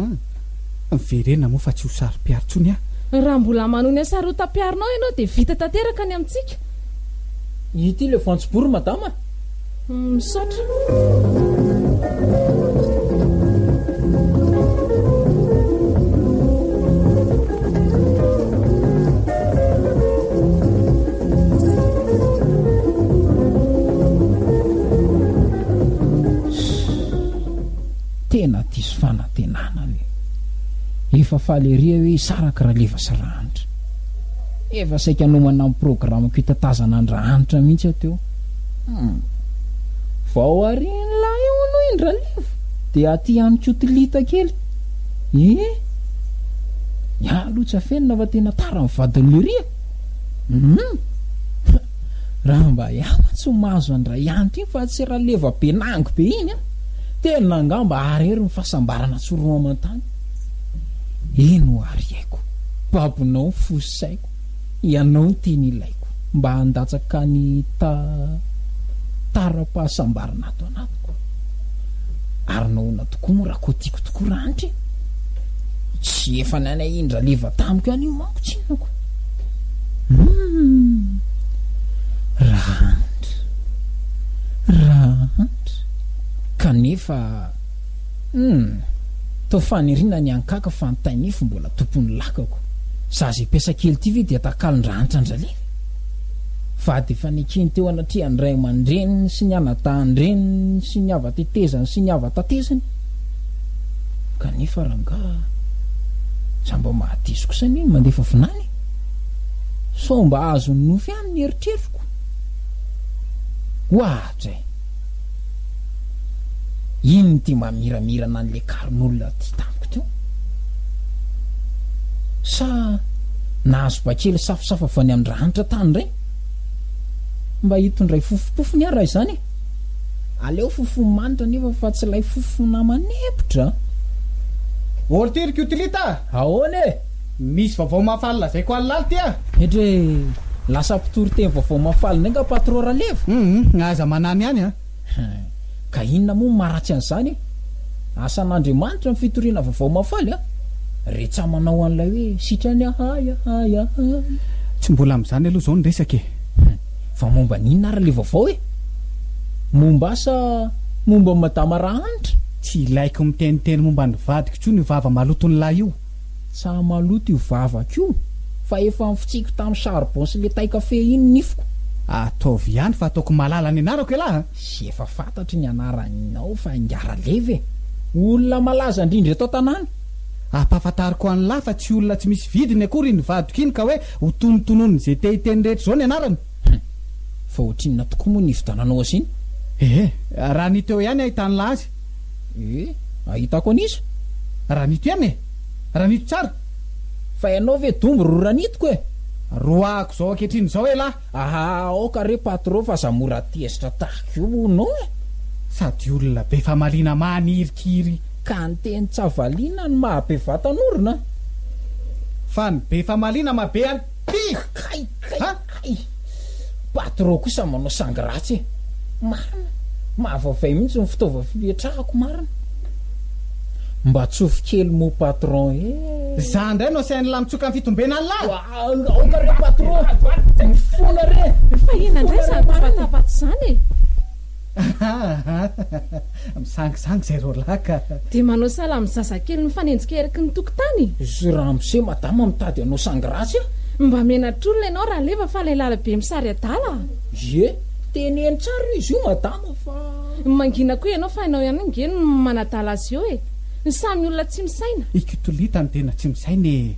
Verena moa fa tsy ho saro-piarotsony a. Raha mbola manao ny asarota-piarinao ianao dia vita tanteraka ny amintsika. Ity le voanjobory madama. Misaotra. Tena diso fanantenana le. Efa faleria hoe saraka raha leva sy rahanitra. Efa saika nomana amin'ny programako hitatazana ny rahanitra mihitsy ateo. Vao ariany lahy eo anao indra leva dia aty any kitolita kely. Aloha fenina fa tena tara ny vadiny leria. Raha mba tsy mahazo andra ianitra iny fa tsy raha leva be nango be iny a. Tena angamba arery ny fahasambarana tsoroa amantany. Eno ary haiko, babonao fosaiko, ianao ny teny ilaiko mba handatsaka ny tara-pahasambarana ato anatiko. Ary nahoana tokoa moa raha koa tiako tokoa ranitra. Tsy efa nanay indra leva tamiko an'io manko tsinako. Ranitra kanefa to fanirina ny ankaka fa ntainifo mbola tompony lakako. Zazy pesakely ty ve dia takalon-dranitra andrale. Fa de fa nikeny teo anatria ny ray aman-dreny sy ny anatandreny sy ny avatetezany sy ny avatatezany. Kanefa ranga samba mahadiso kosa ny mandefa vinany. So mba azo ny nofy any ny eritreriko. Ohatra iny ty mamiramirana an'le karin'olona ty tamiko teo. Sa nahazo bakely safosafa avy any amin'ny ranitra tany ray. Mba hitondray fofopofony ara izany. Aleo fofomanitra nefa fa tsy lay fofonamanepitra. Ortiry kitolita. Ahoana e? Misy vaovao mafaly lazaiko alaly ty a. Etre lasa mpitory teny vaovao mafaly nenga patron raleva. Ngaza manany any a. Ka inona moa maratsy an'izany? Asan'Andriamanitra ny fitoriana vaovao mafaly a. Rehetra manao an'ilay hoe sitrany haya. Tsy mbola amin'izany aloha zao ny resaka e. Fa momba n'inona ary le vaovao e? Momba asa momba madama rahanitra? Tsy ilaiko miteniteny momba ny vadiko tsony io vava maloto ny lahy io. Sa maloto io vavako io? Fa efa mifitsiko tamin'ny charbon sy le tay-kafe iny nifiko. Ataovy ihany fa ataoko malala ny anarako e lahy. Sy efa fantatry ny anaranao fa ngara leve. Olona malaza indrindra eto tanàna. ampahafantariko any lahy fa tsy olona tsy misy vidiny akory ny vadiko iny ka hoe ho tonotonony zay te hiteny rehetra zao ny anarany fa ohatrinona tokoa moa ny vidananao asiny raha niteo ihany ahitany la azy ahitako anisa raha nito ihany raha nito tsara fa ianao ve dombo ro ranitiko roako zao ankehitriny zao lahy aoka re patron fa zamora tezitra tahaka io nao sady olona be famaliana manirikiry ka ny teny tsavaliana ny mahabe vatanorona fa ny be famaliana mabe any patron kosa manao sangratsy marina mahavavay mihitsy ny fitaova fipetrahako marina mba tsofi kely mo patron za ndray no sainy la mitsoka ny fitombena any lahy aoka re patron mifona re fa ina ndray sady fatapaty zany misangisangy zay ro laka de manao sala my zazakely mifanenjika eriky ny tokotany zy ramose madama mitady anao sangratsy mba menatr'olona ianao raha leva fa lay lalabe misary adala teneny tsara izy io madama fa mangina koa ianao fa ianao ihany ngeny manadala azy eo ny samy olona tsy misaina ikitolitany tena tsy misainy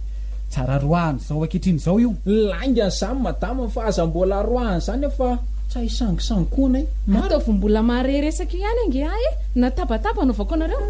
tsara roahany zao ankehitriny zao io laingany zany madama fa aza mbola roahany zany fa tsy hisangisangy koana ataovombola mahareresaka ihany ange natabataba anaovako anareo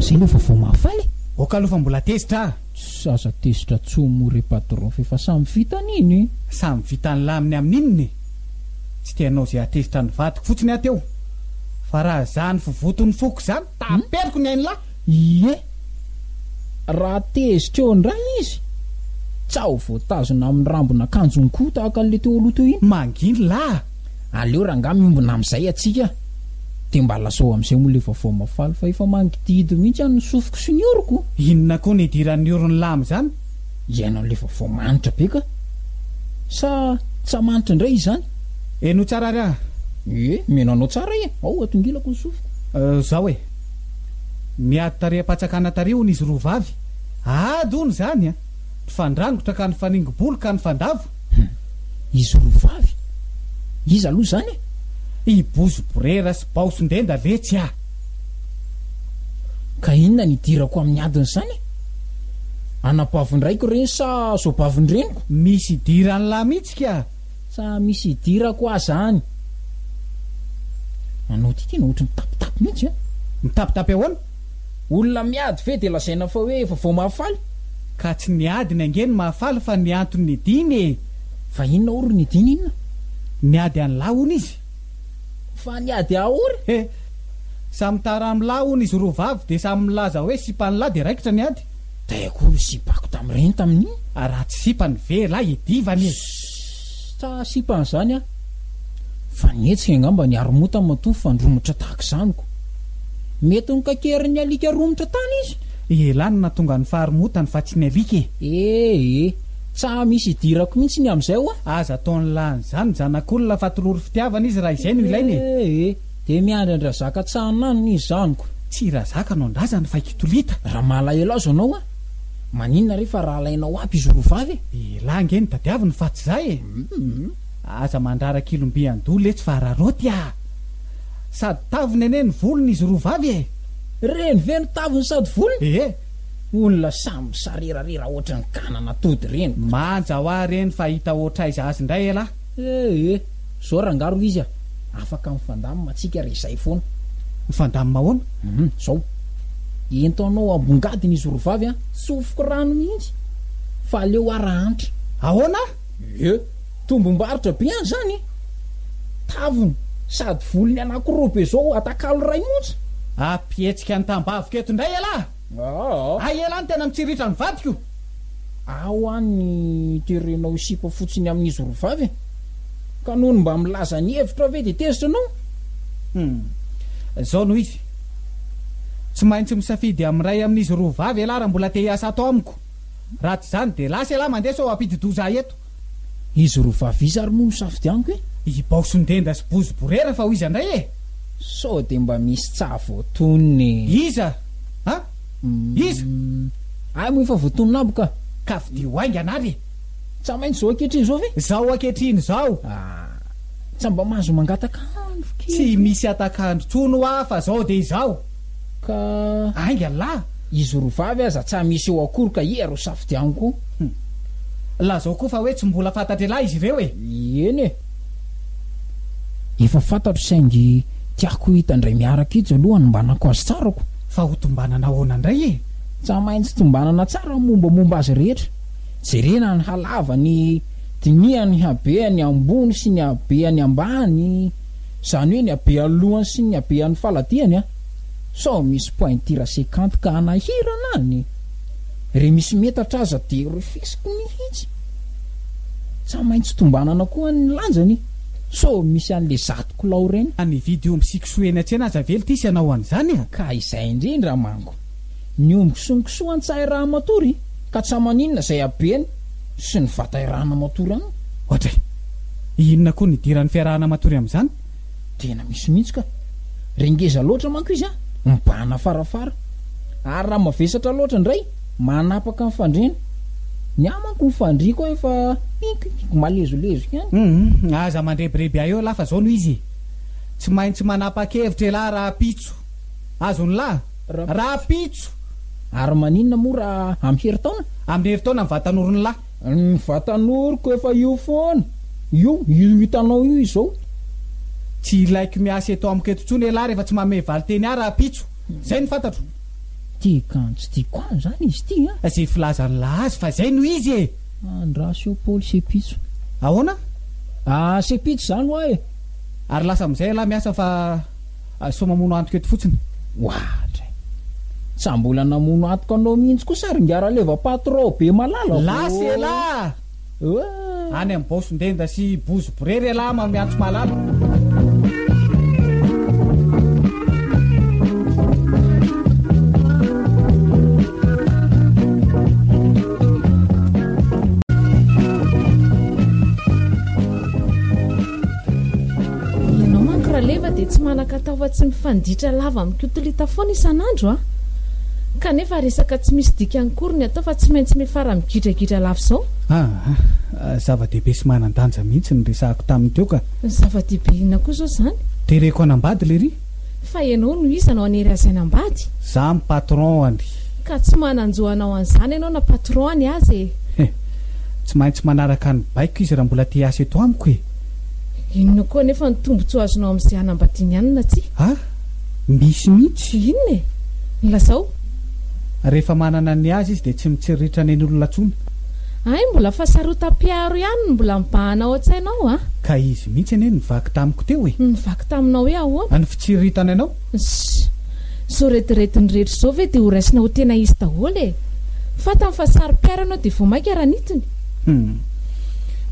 zay lefa vao mahafaly oka aloha fa mbola tezitra sasa tezitra tsomore patron fefa samy vitan'iny samy vitany laminy amin'ininy tsy tianao zay atezitra ny vadiko fotsiny ateo fa raha zany fovotony foko zany taperiko ny ainy lahy raha tezitra eo ndray izy tsao voatazona amin'ny rambona akanjony koa tahaka an'le teo aloha teo iny manginy lahy aleo raha nga miombona amin'izay atsika de mba lasao amin'izay moa le vavao mafaly fa efa mangididy mihitsy any ny sofiko sy ny oroko inona koa ny idiran'ny orony lamy zany ianao le vavao manitra be ka sa tsa manitra indray izy zany no tsara raha menanao tsara ao atongilako ny sofiko zao miady tareha-patsakana tarehony izy roa vavy adony zany fandrangotra ka ny faningobolo ka ny fandavo izy roa vavy izy aloha zany ibozy borera sy baosondenda letsy ka inona nidirako amin'ny adiny zany anabavondraiko reny sa zobavondreniko misy idirany lahy mihitsika sa misy idirako a zany anao ty tena ohatra mitapitapy mihitsy mitapitapy ahoana olona miady ve de lazaina fa hoe vavao mahafaly ka tsy niady ny angeny mahafaly fa ny antony ny diny fa inona ory ny diny inona niady any lahy ony izy fa niady ahory samy tara amin'ny lahy ony izy roa vavy de samy milaza hoe sipany lahy de raikitra niady dakory sipako tamin'ireny tamin'iny raha tsy sipany ve lahy idivany sa sipany zany fa nietsika angamba ny aromota matoy fandromotra tahaka zaniko mety nikakeriny alika romotra tany izy elanina tonga ny faharomotany fa tsy ny alika sa misy idirako mihitsy ny amin'izay aza ataony lahany zany zanak'olona fatorory fitiavana izy raha izay no ilainy de miandrandra zaka tsanany izy zaniko tsy raha zaka no andrazany fa ikitolita raha malaelo azo anao maninona rehefa raha alainao aby izy roa vavy lahy ngeny tadiaviny fa tsy zay aza mandraraka ilombiandoly etsy fa raharoty sady taviny ene ny volony izy roa vavy reny ve ny taviny sady volony olona samy sarerarera ohatra ny kanana tody reny manja ho a reny fa hita ohatra izy azy indray lahy zao rangaro izy afaka mifandamy matsika re izay foana mifandamy mahoana zao entanao ambongadiny izy roa vavy sofiko rano mihitsy fa aleo arahanitra ahoana tombom-baritra be any zany taviny sady volony anankiroa be zao atakalo ray montsy apietsika ny tambavika eto indray lahy elany tena mitsiritra ny vadiko ao any terenao isipa fotsiny amin'izy roa vavy ka noho ny mba milaza ny hevitra ve de tezitra anao zao noho izy tsy maintsy misafidy amin'ray amin'izy roa vavy lahy raha mbola te hiasa atao amiko raha tsy zany de lasa lahy mandeha sao ampitidoza eto izy roa vavy izy ary moa misafidy amiko ibaosondenda sy bozy borera fa ho izy andray sao de mba misy tsavoatoniny iza izy ay mo efa voatonona aby ka vidio ainga anary tsy maintsy zao ankehitriny zao ve zao ankehitriny zao tsy mba mahazo mangatakandro tsy misy atakandro tsono hafa zao de izao ka ainga la izy rovavy aza tsy misy eo akory ka ero safidiany koa la zao koa fa hoe tsy mbola fantatry lahy izy ireo eny efa fantatro saingy tiako hitandray miaraka itsy alohany mba nako azy tsarako fa ho tombanana ahoana indray tsy maintsy tombanana tsara mombamomba azy rehetra jerena ny halava ny diniany habeany ambony sy ny habeany ambany zany hoe ny habe alohany sy ny habeany faladiany so misy pointure 50 ka anahirana any re misy metatra aza de refisiko mihitsy tsy maintsy tombanana koa ny lanjany so misy an'le zatoko lao reny any vidio misiksoeny atsena aza vely ty sy anao an'izany ka izay indrindra mango ny ombosonkoso an-tsay raha matory ka tsy maninona zay habeny sy ny vatay rahana matory any ohatra inona koa ny diran'ny fiarahana matory amin'izany tena misy mihitsy ka rengeza loatra manko izy mibana farafara ary raha mavesatra loatra indray manapaka ny fandrena ny amanko mifandri koa efa malezolezo ihany aza mandrebireby aeo lafa zao no izy tsy maintsy manapa-kevitra lahy raha pitso azony lahy raha pitso ary maninona moa raha amin'ny heritaona amin'ny heritaona ny vatan'orony lahy ny vatan'oroko efa io foana io hitanao io izao tsy ilaiko miasa eto amiko eto ntsony lahy rehefa tsy mamehy valiteny ary raha pitso zay ny fantatro tiakantsy tiako any zany izy ty zay filazany lahazy fa zay no izy andra sepaoly sepitso ahoana sepitso zany hoa ary lasa am'izay lahy miasa fa so mamono antoko eto fotsiny oatra tsy mbola namono antoko anao mihitsy koa sary ngiara leva patron be malala lasy lahy any amin'ny bosondenda sy bozy borery lahy mamiantso malala de tsy manakataova tsy mifanditra lava amin'ny kotolita foana isan'andro kanefa resaka tsy misy dikany kory ny atao fa tsy maintsy mifara migidragidra lava zao zava-dehibe sy manandanja mihitsy ny resahako tamin'ny teo ka zava-dehibe inona koa zao zany tereko anambady le ry fa ianao no izanao anery azainambady za my patron any ka tsy mananjoanao an'izany ianao na patron any azy tsy maintsy manaraka ny baiko izy raha mbola te asa eto amiko inona koa nefa ny tombontso azonao amin'izay anambadiany anina tsy misy mihitsy inona nylazao rehefa manana ny azy izy de tsy mitsiritra ny olona tsony ay mbola fasarotam-piaro ihany no mbola mibahanao an-tsainao ka izy mihitsy anie nivaky tamiko teo nivaky taminao hoe ahoana ny fitsiritana ianao so retiretiny rehetra zao ve de ho raisina ho tena izy daholo fa tamin'ny fasary-piaro anao de vomaika ranitiny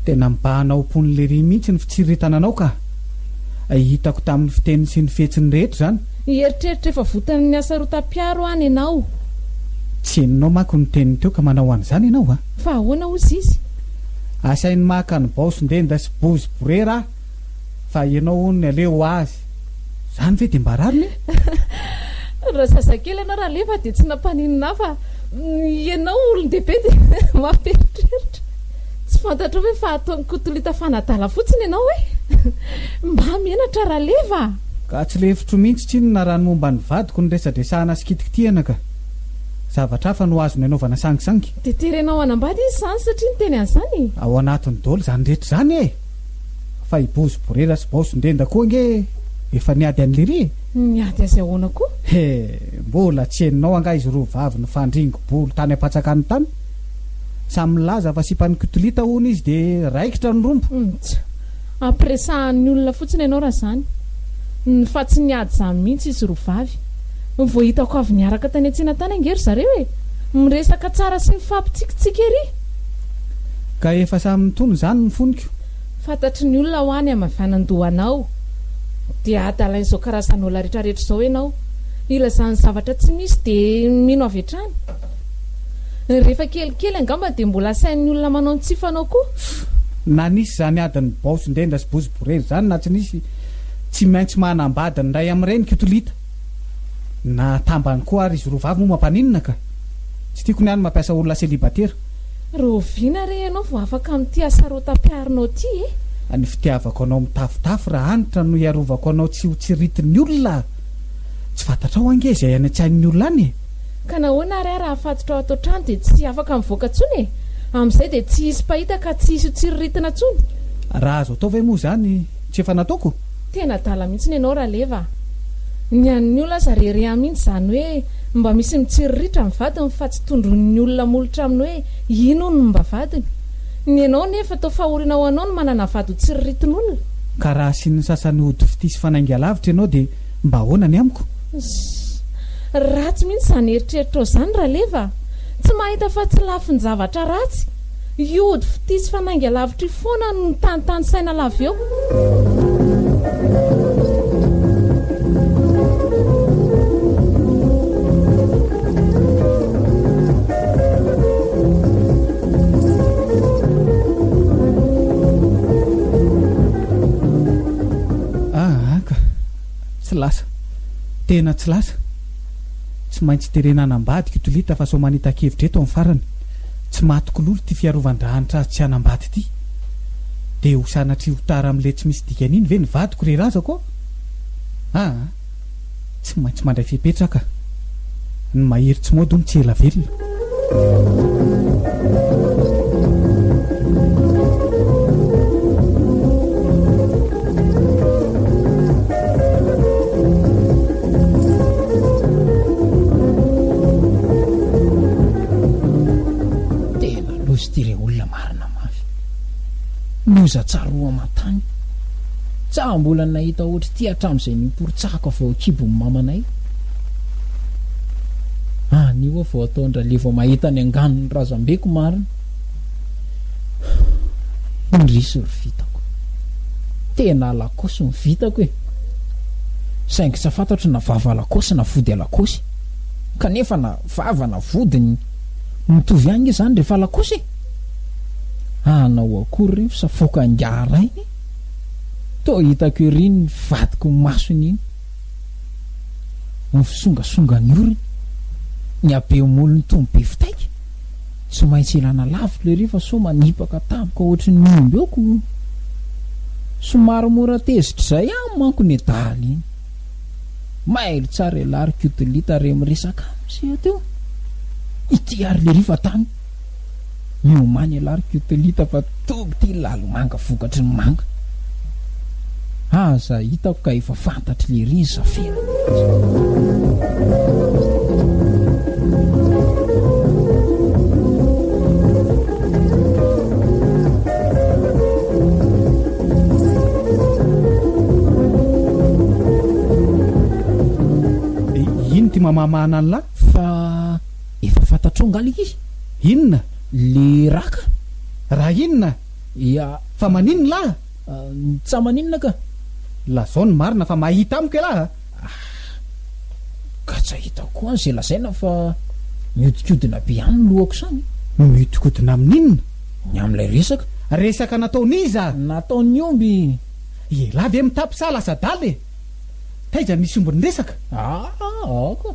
tena mibahanao pony lery mihitsy ny fitsiritana anao ka hitako tamin'ny fiteny sy ny fihetsiny rehetra zany eritreritra efa votany ny asarotam-piaro any ianao tsy heninao manko ny teniny teo ka manao an'izany ianao fa ahoana ozy izy asainy maka ny baosondenda sy bozy borera fa ianao ny aleo azy zany ve de mba rariny raha sasakely ianao raha lefa de tsy nampaninina fa ianao olon-dehibe de mamperitreritra tsy fantatra hoe fa ataony kotolita fanadala fotsiny ianao mba mienatra raha leva ka tsy lefitro mihitsy tsy inona raha ny momba ny vadiko ny resadresahana sikitikitiana ka zavatra hafa no azony anaovana sangisangy de terenao anambady izy zany satria ny teny an'izany ao anatin'ny dolo zany rehetra zany fa ibozy borera sy baosondenda koa nge efa niady an'le ry niady azy ahoana koa mbola tsy heninao anga izy roa vavy ny fandringo bolo tany ampatsakany tany samy laza fa sipany kotolita hony izy de raikitra ny rompo ampiresahan'ny olona fotsiny ianao raha zany fa tsy niady zany mihitsy izy roa vavy vo hitako avy niaraka tany an-tsena tany angery zareo miresaka tsara sy mifampitsikitsika ery ka efa samy nitony zany ny foniko fantatry ny olona ho any amavianan-dohanao de adalain'izao karazan'olona rehetrarehetra zao ianao ilazany zavatra tsy misy de mino avy hatrany rehefa kelikely angamba de mbola sain'ny olona manao ny tsifanao koa na nisy zany adiny baosondenda sy bozy borery zany na tsy nisy tsy maintsy manambadiny ray amin'ireny kitolita na tambany koa ary izy rovavy mo mampaninona ka tsy tiako ny any mampiasa olona célibataire rovina re ianao vo afaka amin'ity asarotam-piarinao ty ny fitiavako anao mitafotafo raha anitra no iarovako anao tsy ho tsiritiny olona tsy fantatrao ange zay any an-tsain'ny olona any ka nahoana ary raha afatotra ao atao trano dia tsy afaka mivoaka tsony amin'izay dia tsy hisy pahita ka tsy hisy ho tsiriritina tsony raha azo atao ve moa zany tsy efa nataoko tena dala mihitsy ny ianao raha leva ny an'ny olona zarere amin'iny zany hoe mba misy mitsiriritra ny vadiny fa tsy tondron'ny olona molotra aminy hoe ino no mba vadiny ny ianao nefa tao fahorinao anao no manana vady ho tsiriritin'olona ka raha sy ny sasany hody fitisy fanainga lavitra ianao dia mba ahoana ny amiko ratsy mihitsy zany eritreritra ao zany raha leva tsy mahita fa tsy lafiny zavatra ratsy iody fitisy fanainga lavitra foana no tantany saina lava eo tsy lasa tena tsy lasa tsy maintsy terenanambadika tolita fa so manita-kevitra eto amin'ny farany tsy matokololo ty fiarovan-drahanitra azy tsy anambady ity dia ho sanatry hotara amin'le tsy misy dikan'iny ve ny vadiko rerazako tsy maintsy mandray fipetraka ny mahery tsy mody ny tsy ela velona tire olona marina mafy loza tsaroa matany tsa mbola nahita ohatra ty hatramin'izay niporitsako avy ao kibon'ny mamanay nio vao ataondra le vao mahita ny anganony razambeko marina indrisy ry vitako tena lakosy ny vitako saingy tsy fantatro na vava lakosy na vody alakosy kanefa na vava na vodiny mitovy any zany rehefa lakosy nao akory rehefa safoka angarainy to hitako ery ny vadiko masony iny ny fisongasongany oriny ny abeomolony tombo be fitaika tsy maintsy ilana lavitra le rehefa so manipaka tampoka ohatry ny omby eoko somary mora tezitra zay manko ny daly iny mahery tsara elary kiotelita re miresaka amsea teo ity ary le rifa tany miomany alary kiotelita fa toby ty lalo manga vokatry ny manga za hitako ka efa fantatry le ry zafena ino ty mamamahana any lahy fa efa fantatrongalik izy inona le raka raha inona ia fa maninona laha tsa maninona ka lazao ny marina fa mahita amiko laha ka tsy hita koa an'izay lazaina fa miodikodina be any lohako zany miodikodina amin'inona ny amin'ilay resaka nataoniza nataon'ny omby ela ve mitapisa sadale taiza misy ombony resaka ako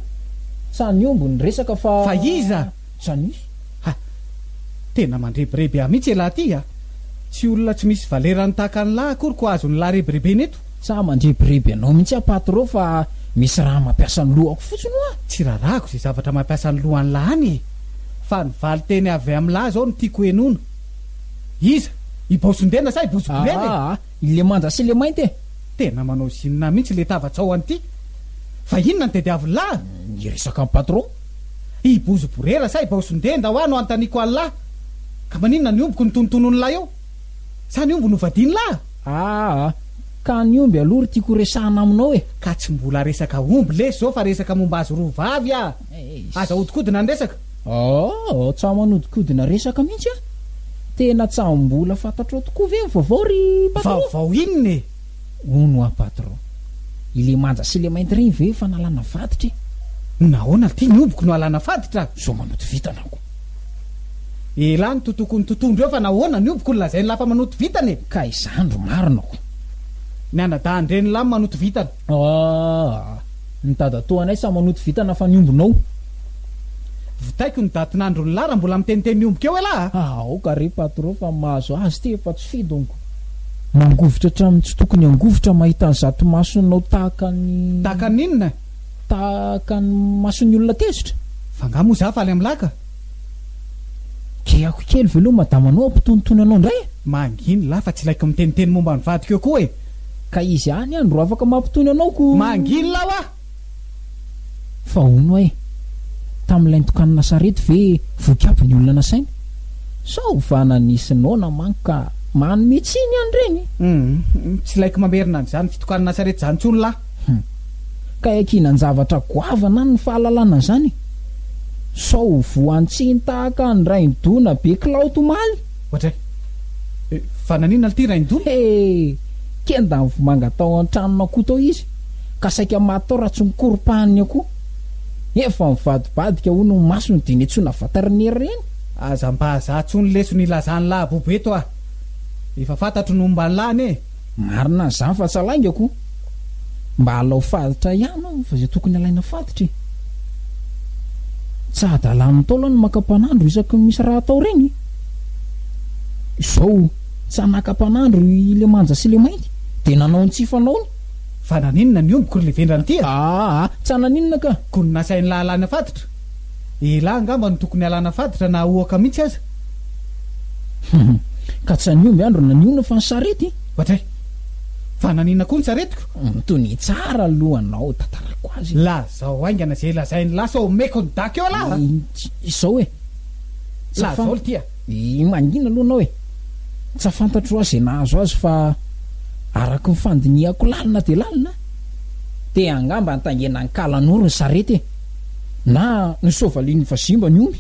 sa ny ombony resaka fa iza sanisy tena mandrebireby mihitsy elahy ty tsy olona tsy misy valerany tahaka ny lahy akory ko azony lahy rebirebe neto sa mandrebireby anao mihitsy apatro fa misy raha mampiasa ny lohako fotsiny tsy raharahako zay zavatra mampiasa ny lohany lahy any fa ny valy teny avy amin'ny lahy zao no tiako enono iza ibaosondena sa ibozoboreny le manja sy le mainty tena manao zinona mihitsy le tavatsao an'ity fa inona ny dediaviny lahy iresaka amin'ny patron ibozoborera sa ibaosondenda ho ano antaniko any lahy ka maninona ny omboko ny tonotonony lahy eo sa ny ombo no vadiny lahy ka ny omby alory tiako resahana aminao ka tsy mbola resaka omby lesy zao fa resaka momba azy roa vavy aza hodikodina ny resaka tsa manodikodina resaka mihitsy tena tsambola fantatrao tokoa ve vaovao ry patron vaovao inony ono patron ile manja sy le mainty reny ve fa nalana vaditra nahoana ty ny omboko no alana faditra so manoto vitanako ela ny totoko ny totondro eo fa nahoana ny omboko ny lazay ny lafa manoto vitany ka izandro marinako ny anadahandreny la manoto vitany ny dadatoanay sa manoty vitana fa niombonao vitaiko ny datinandro ny lara mbola miteniteny niomboka eo ela aoka re patro fa mahazo azy ty efa tsy fidonko mangovitra hatramin'ny tsy tokony angovitra mahita ny zato masonao tahaka n'inona tahaka ny mason'ny olona tezitra fa nga moa za faly am'laka keako kely ve loha madamanao ampitonitony anao indray manginy la fa tsy ilaiko miteniteny momba ny vadiko eo koa ka izy any andro afaka mampitony anao ko manginy la wa fa ono tamin'ilay nitokanina sarety ve vokiaby ny olona nasainy sao vananisynao na manka manometsiny any reny tsy ilaiko mamerina an'izany fitokanina sarety zany tsony la ka akinan zavatra goavana ny fahalalana zany sao voantsiny tahaka ny raindona be kilaotomaly ohatray fananina ty raindona kenda mangatao an-tranona koa tao izy ka saika matao raha tsy mikoropahany akoho efa mivadibadika ho no maso ny diny etsona vatarinery reny aza mba za tsony leso ny ilazany lahy bobeto efa fantatro no mba nlany marina zany fa tsalaingako mba alao faditra ihany fa zay tokony alaina faditra tsadalany taolo ny makam-panandro isaky misy raha atao reny izao tsy anakam-panandro ile manja sy le mainty de nanao ny tsifanao fa naninona ny omboko le vendrany ty tsy ananinona ka ko ny nasainy la alana faditra ela angamba no tokony alana faditra na ohaka mihitsy aza ka tsy aniomby andro naniona fa ny sarety ohatray fa nanina koa ny saretiko tony tsara lohanao tatarako azy la zao aingana zay lazainy la sao meko ny daka eo la izao la zao l tya mangina alohanao tsy fantatro azy nahazo azy fa araky ny fandiniako lalina de lalina de angamba antangena ny kalanoro ny sarety na ny sovaliny vazimba ny omby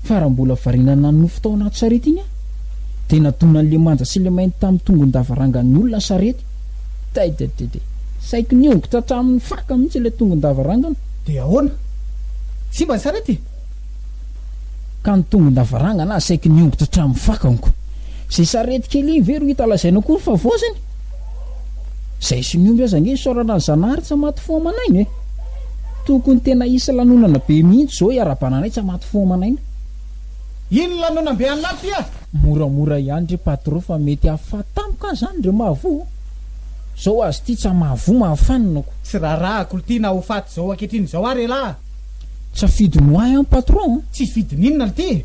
fa raha mbola varinana no fotao anaty sarety iny de natona n'le manja sy le mainty tamin'ny tongon-davarangany olona sarety taidedede saiky ny ongotra hatramin'ny faka mihitsy le tongon-davarangana de ahoana sy mba ny sarety ka ny tongon-davarangana saiky ny ongotra hatramin'ny fakanko zay sarety kely very hita lazaina kory fa vozany zay sy ny omby aza nge sorana ny zanahary tsy maty fo amanainy tokony tena isa lanonana be mihitsy zao iarabananay tsy maty fo amanaina ino lanona be anlaty moramora ihany re patro fa mety afatampoka zany re mahavo zao azy ty tsy mahavo mahafaninako tsy raharaha kolotina ho faty zao akehitriny zao ary ela tsy afidiny hoay any patron tsy fidininona l ty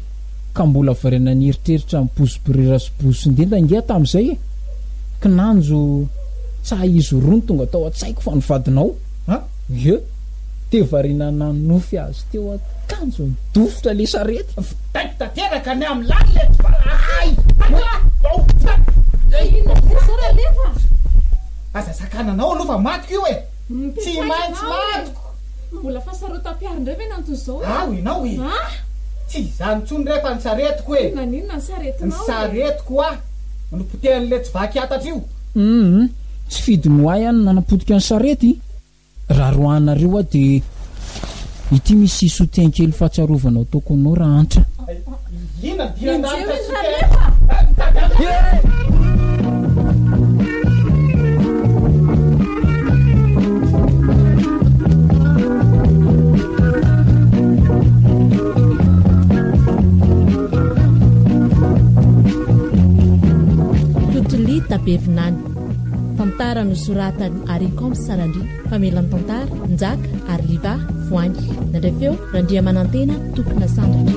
ka mbola varena nieritreritra miboziborera sy bozindenda ngia tamin'izay kinanjo tsa izy rony tonga tao a-tsaiko fa nivadinao e de varinana nofy azy teo akanjo midofotra le sarety taiko tateraka ny amin'ny lany aza sakananao aloha fa matiko io tsy maintsy matiko mbola fasarotam-piarindray ve nantony zao inao tsy zany tsony rehefa ny saretiko naninona ny saretinao ny saretiko manopotehan'le tsy vaky atatra io tsy fidiny hoay any nanapotika ny sarety raha roanareo de ity misy soutien-kely fahatsiarovanao tokonao raha antra ina dirandanitra tabevinany tantara no soratany Aricom Sarandry famelany tantara Njaka Arliva Voangy nandray feo Randria Manantena Tokona Sandratra